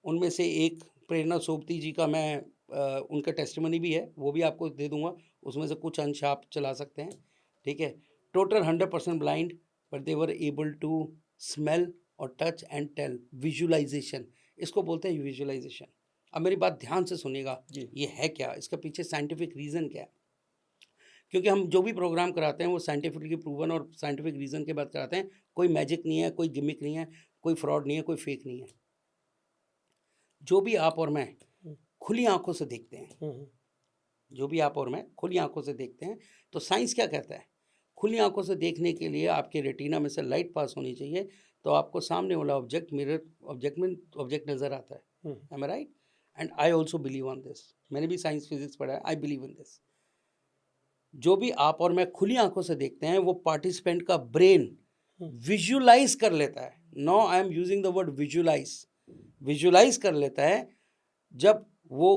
उनमें से एक प्रेरणा सोबती जी का मैं उनका टेस्टिमनी भी है, वो भी आपको दे दूँगा। उसमें से कुछ अंश आप चला सकते हैं, ठीक है। Total 100% blind, but they were able to smell और टच एंड टेल। विजुअलाइज़ेशन, इसको बोलते हैं विजुअलाइज़ेशन। अब मेरी बात ध्यान से सुनिएगा, जी ये है क्या? इसके पीछे साइंटिफिक रीज़न क्या है? क्योंकि हम जो भी प्रोग्राम कराते हैं वो साइंटिफिकली प्रूवन और साइंटिफिक रीज़न के बाद कराते हैं। कोई मैजिक नहीं है, कोई गिमिक नहीं है, कोई फ्रॉड नहीं है, कोई फेक नहीं है। जो भी आप और मैं हम्म खुली आंखों से देखते हैं, हम्म जो भी आप और मैं खुली आंखों से देखते हैं, तो साइंस क्या कहता है? खुली आंखों से देखने के लिए आपके रेटिना में से लाइट पास होनी चाहिए, तो आपको सामने वाला ऑब्जेक्ट, मिरर ऑब्जेक्ट में ऑब्जेक्ट नज़र आता है। Hmm am I right? And I also believe on this. मैंने भी साइंस फिजिक्स पढ़ा है, आई बिलीव इन दिस। जो भी आप और मैं खुली आंखों से देखते हैं, वो पार्टिसिपेंट का ब्रेन विजुअलाइज कर लेता है। No, I am using the word visualise. Visualise कर लेता है जब वो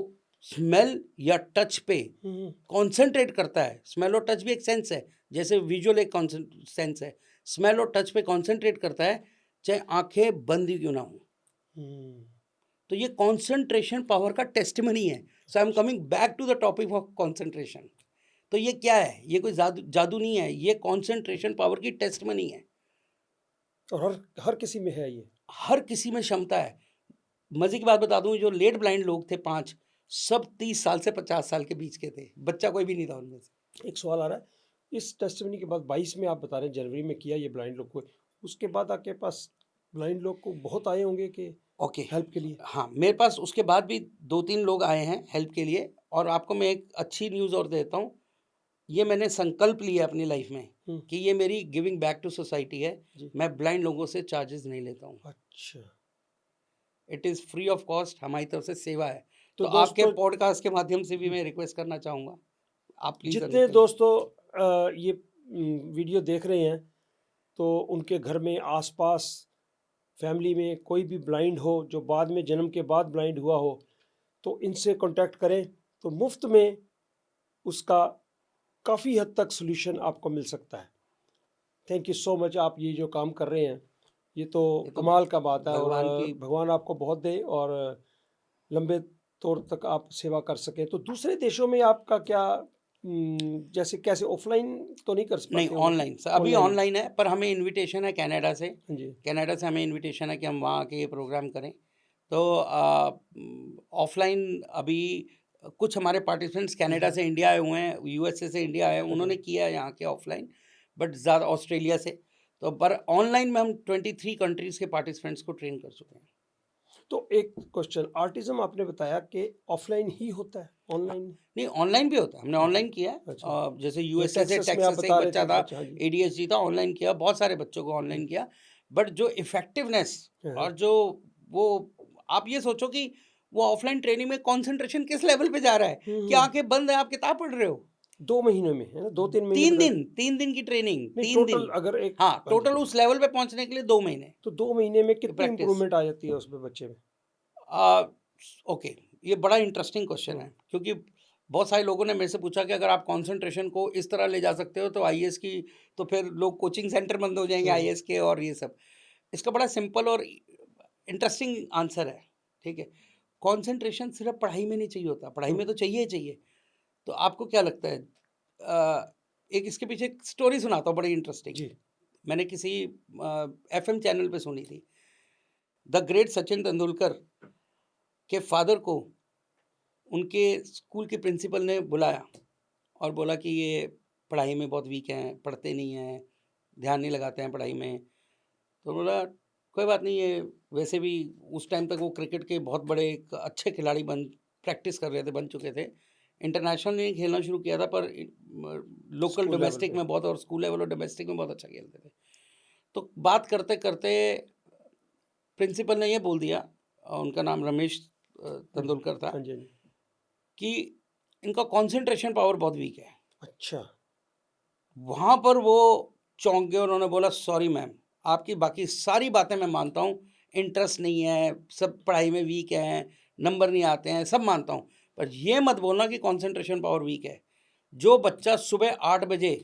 स्मेल या टच पे हम्म कॉन्सेंट्रेट करता है। स्मेल और टच भी एक सेंस है, जैसे विजुअल एक सेंस है, स्मेल और टच पे कॉन्सेंट्रेट करता है, चाहे आंखें बंद ही क्यों ना हो। तो ये कॉन्सेंट्रेशन पावर का टेस्टिमनी है। So I am coming back to the topic of concentration. तो ये क्या है? ये कोई जादू जादू नहीं है, ये कॉन्सेंट्रेशन पावर की टेस्टिमनी है। और हर किसी में है ये, हर किसी में क्षमता है। मजे की बात बता दूं, जो लेट ब्लाइंड लोग थे 5, सब 30 साल से 50 साल के बीच के थे, बच्चा कोई भी नहीं था उनमें से। एक सवाल आ रहा है, इस टेस्टिमनी के बाद 22 में आप बता रहे हैं जनवरी में किया ये ब्लाइंड लोग को, उसके बाद आपके पास ब्लाइंड लोग को बहुत आए होंगे कि ओके, हेल्प के लिए? हाँ, मेरे पास उसके बाद भी 2-3 लोग आए हैं हेल्प के लिए। और आपको मैं एक अच्छी न्यूज़ और देता हूँ, ये मैंने संकल्प लिया अपनी लाइफ में कि ये मेरी गिविंग बैक टू सोसाइटी है। जी। मैं ब्लाइंड लोगों से चार्जेस नहीं लेता हूँ। अच्छा, it is free of cost, हमारी तरफ से सेवा है। तो तो आपके दोस्तों, पॉडकास्ट के माध्यम से भी मैं रिक्वेस्ट करना चाहूँगा, आप प्लीज़ ज़रूर जितने करें। दोस्तों ये वीडियो देख रहे हैं, तो उनके घर में आसपास फैमिली में कोई भी ब्लाइंड हो, जो बाद में जन्म के बाद ब्लाइंड हुआ हो, तो इनसे कांटेक्ट करें, तो मुफ्त में उसका काफ़ी हद तक सॉल्यूशन आपको मिल सकता है। थैंक यू सो मच, आप ये जो काम कर रहे हैं, ये तो ये तो कमाल का बात है, और भगवान की भगवान आपको बहुत दे और लंबे तौर तक आप सेवा कर सकें। तो दूसरे देशों में आपका क्या, जैसे कैसे, ऑफलाइन तो नहीं कर नहीं, पाते होंगे? ऑनलाइन सर, अभी ऑनलाइन। ऑनलाइन है, पर हमें इनविटेशन है कनाडा से। हाँ जी। कनाडा से हमें इनविटेशन है कि हम वहाँ आके ये प्रोग्राम करें। तो ऑफलाइन अभी कुछ हमारे पार्टिसिपेंट्स कनाडा से इंडिया आए हुए हैं, यूएसए से इंडिया आए हैं, उन्होंने किया है यहाँ के ऑफलाइन, बट ज़्यादा ऑस्ट्रेलिया से। तो पर ऑनलाइन में हम 23 कंट्रीज़ के पार्टिसिपेंट्स को ट्रेन कर चुके हैं। तो एक क्वेश्चन, आर्टिज्म आपने बताया कि ऑफलाइन ही होता है, हाँ, ऑनलाइन? नहीं ऑनलाइन भी होता है, हमने ऑनलाइन किया है। अच्छा, जैसे ये यूएसए से टेक्सास में आप टेक्सास से एक बता रहे बच्चा थे था, बच्चा, हाँ जी। एडीएचडी था, ऑनलाइन किया, बहुत सारे बच्चों को ऑनलाइन किया। बट जो इफेक्टिवनेस हाँ, और जो वो, आप ये सोचो कि वो ऑफलाइन ट्रेनिंग में कंसंट्रेशन किस लेवल पे जा रहा है कि आंखें बंद है, आप किताब पढ़ रहे हो। 2 महीने में है ना, 2-3 महीने 3 का? दिन, 3 दिन की ट्रेनिंग, नहीं, 3 टोटल दिन। अगर एक, हाँ, हाँ जी, टोटल उस लेवल पे पहुंचने के लिए 2 महीने तो 2 महीने में की कितनी प्रैक्टिस। इम्प्रूवमेंट आ जाती है उसमें बच्चे में? ओके, ये बड़ा इंटरेस्टिंग क्वेश्चन है, क्योंकि बहुत सारे लोगों ने मेरे से पूछा कि अगर आप कंसंट्रेशन को इस तरह ले जा सकते हो तो आईएएस की, तो फिर लोग कोचिंग सेंटर बंद हो जाएंगे आईएएस के और ये सब। इसका बड़ा सिंपल और इंटरेस्टिंग आंसर है, ठीक है। कंसंट्रेशन सिर्फ पढ़ाई में नहीं चाहिए होता, पढ़ाई में तो चाहिए ही चाहिए। तो आपको क्या लगता है, एक इसके पीछे एक स्टोरी सुनाता हूँ बड़ी इंटरेस्टिंग। जी। मैंने किसी एफएम चैनल पे सुनी थी। द ग्रेट सचिन तेंदुलकर के फादर को उनके स्कूल के प्रिंसिपल ने बुलाया और बोला कि ये पढ़ाई में बहुत वीक हैं, पढ़ते नहीं हैं, ध्यान नहीं लगाते हैं पढ़ाई में। तो बोला कोई बात नहीं, ये वैसे भी उस टाइम तक वो क्रिकेट के बहुत बड़े एक अच्छे खिलाड़ी बन प्रैक्टिस कर रहे थे, बन चुके थे। इंटरनेशनल नहीं खेलना शुरू किया था, पर लोकल स्कूल लेवल डोमेस्टिक पे। में बहुत, और स्कूल लेवल और डोमेस्टिक में बहुत अच्छा खेलते थे। तो बात करते करते प्रिंसिपल ने ये बोल दिया, उनका नाम रमेश तेंदुलकर था, हाँ जी, हाँ जी। कि इनका कंसंट्रेशन पावर बहुत वीक है। अच्छा। वहाँ पर वो चौंक गए, उन्होंने बोला सॉरी मैम, आपकी बाकी सारी बातें मैं मानता हूँ, इंटरेस्ट नहीं है, सब पढ़ाई में वीक हैं, नंबर नहीं आते हैं, सब मानता हूँ, पर ये मत बोलना कि कंसंट्रेशन पावर वीक है। जो बच्चा सुबह 8 बजे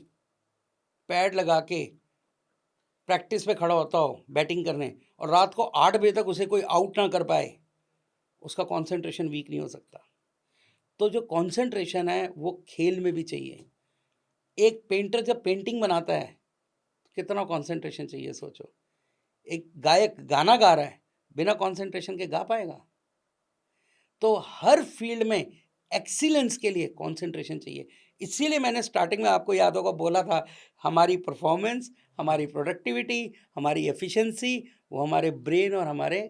पैड लगा के प्रैक्टिस पे खड़ा होता हो बैटिंग करने, और रात को 8 बजे तक उसे कोई आउट ना कर पाए, उसका कंसंट्रेशन वीक नहीं हो सकता। तो जो कंसंट्रेशन है वो खेल में भी चाहिए। एक पेंटर जब पेंटिंग बनाता है तो कितना कंसंट्रेशन चाहिए सोचो। एक गायक गाना गा रहा है, बिना कंसंट्रेशन के गा पाएगा? तो हर फील्ड में एक्सीलेंस के लिए कंसंट्रेशन चाहिए। इसीलिए मैंने स्टार्टिंग में आपको याद होगा बोला था, हमारी परफॉर्मेंस, हमारी प्रोडक्टिविटी, हमारी एफिशिएंसी, वो हमारे ब्रेन और हमारे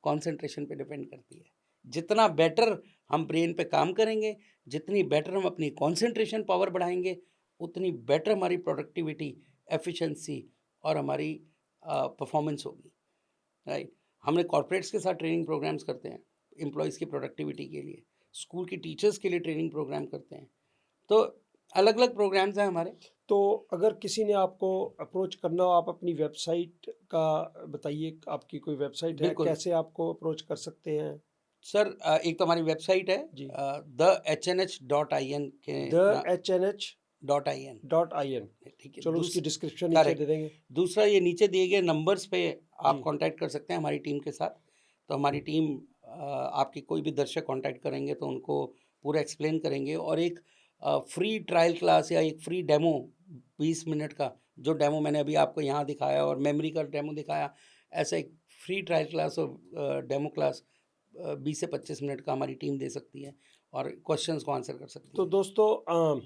कंसंट्रेशन पे डिपेंड करती है। जितना बेटर हम ब्रेन पे काम करेंगे, जितनी बेटर हम अपनी कंसंट्रेशन पावर बढ़ाएंगे, उतनी बेटर हमारी प्रोडक्टिविटी, एफिशिएंसी और हमारी परफॉर्मेंस होगी, राइट। हमने कॉर्पोरेट्स के साथ ट्रेनिंग प्रोग्राम्स करते हैं एम्प्लॉयज़ की प्रोडक्टिविटी के लिए, स्कूल की टीचर्स के लिए ट्रेनिंग प्रोग्राम करते हैं। तो अलग अलग प्रोग्राम्स हैं हमारे। तो अगर किसी ने आपको अप्रोच करना हो, आप अपनी वेबसाइट का बताइए, आपकी कोई वेबसाइट है, बिल्कुल कैसे आपको अप्रोच कर सकते हैं? सर, एक तो हमारी वेबसाइट है जी। thehnh.in के द ना, HNH .in। ठीक है, चलो उसकी डिस्क्रिप्शन नीचे करेक्ट। दे देंगे दूसरा, ये नीचे दिए गए नंबर्स पे आप जी कांटेक्ट कर सकते हैं हमारी टीम के साथ। तो हमारी टीम आपकी कोई भी दर्शक कांटेक्ट करेंगे तो उनको पूरा एक्सप्लेन करेंगे, और एक फ्री ट्रायल क्लास या एक फ्री डेमो 20 मिनट का, जो डेमो मैंने अभी आपको यहाँ दिखाया और मेमोरी का डेमो दिखाया, ऐसा एक फ्री ट्रायल क्लास और डेमो क्लास 20 से 25 मिनट का हमारी टीम दे सकती है और क्वेश्चंस को आंसर कर सकती तो है। दोस्तों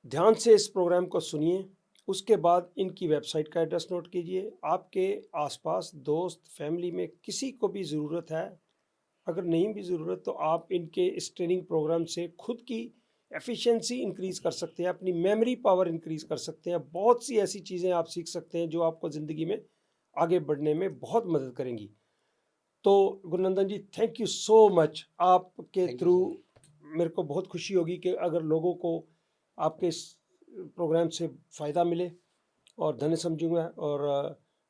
ध्यान से इस प्रोग्राम को सुनिए, उसके बाद इनकी वेबसाइट का एड्रेस नोट कीजिए। आपके आसपास दोस्त फैमिली में किसी को भी ज़रूरत है, अगर नहीं भी ज़रूरत तो आप इनके इस ट्रेनिंग प्रोग्राम से खुद की एफिशिएंसी इंक्रीज़ कर सकते हैं, अपनी मेमोरी पावर इंक्रीज़ कर सकते हैं। बहुत सी ऐसी चीज़ें आप सीख सकते हैं जो आपको ज़िंदगी में आगे बढ़ने में बहुत मदद करेंगी। तो गुरनंदन जी, थैंक यू सो मच। आपके थैंक यू थ्रू सर। मेरे को बहुत खुशी होगी कि अगर लोगों को आपके इस प्रोग्राम से फ़ायदा मिले, और धन्य समझूंगा। और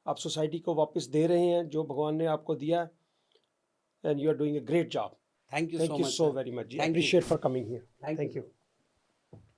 आप सोसाइटी को वापस दे रहे हैं जो भगवान ने आपको दिया, and you are doing a great job. Thank you thank so you much so sir. Very much जी, thank you appreciate sir. For coming here. Thank thank you you. Sir.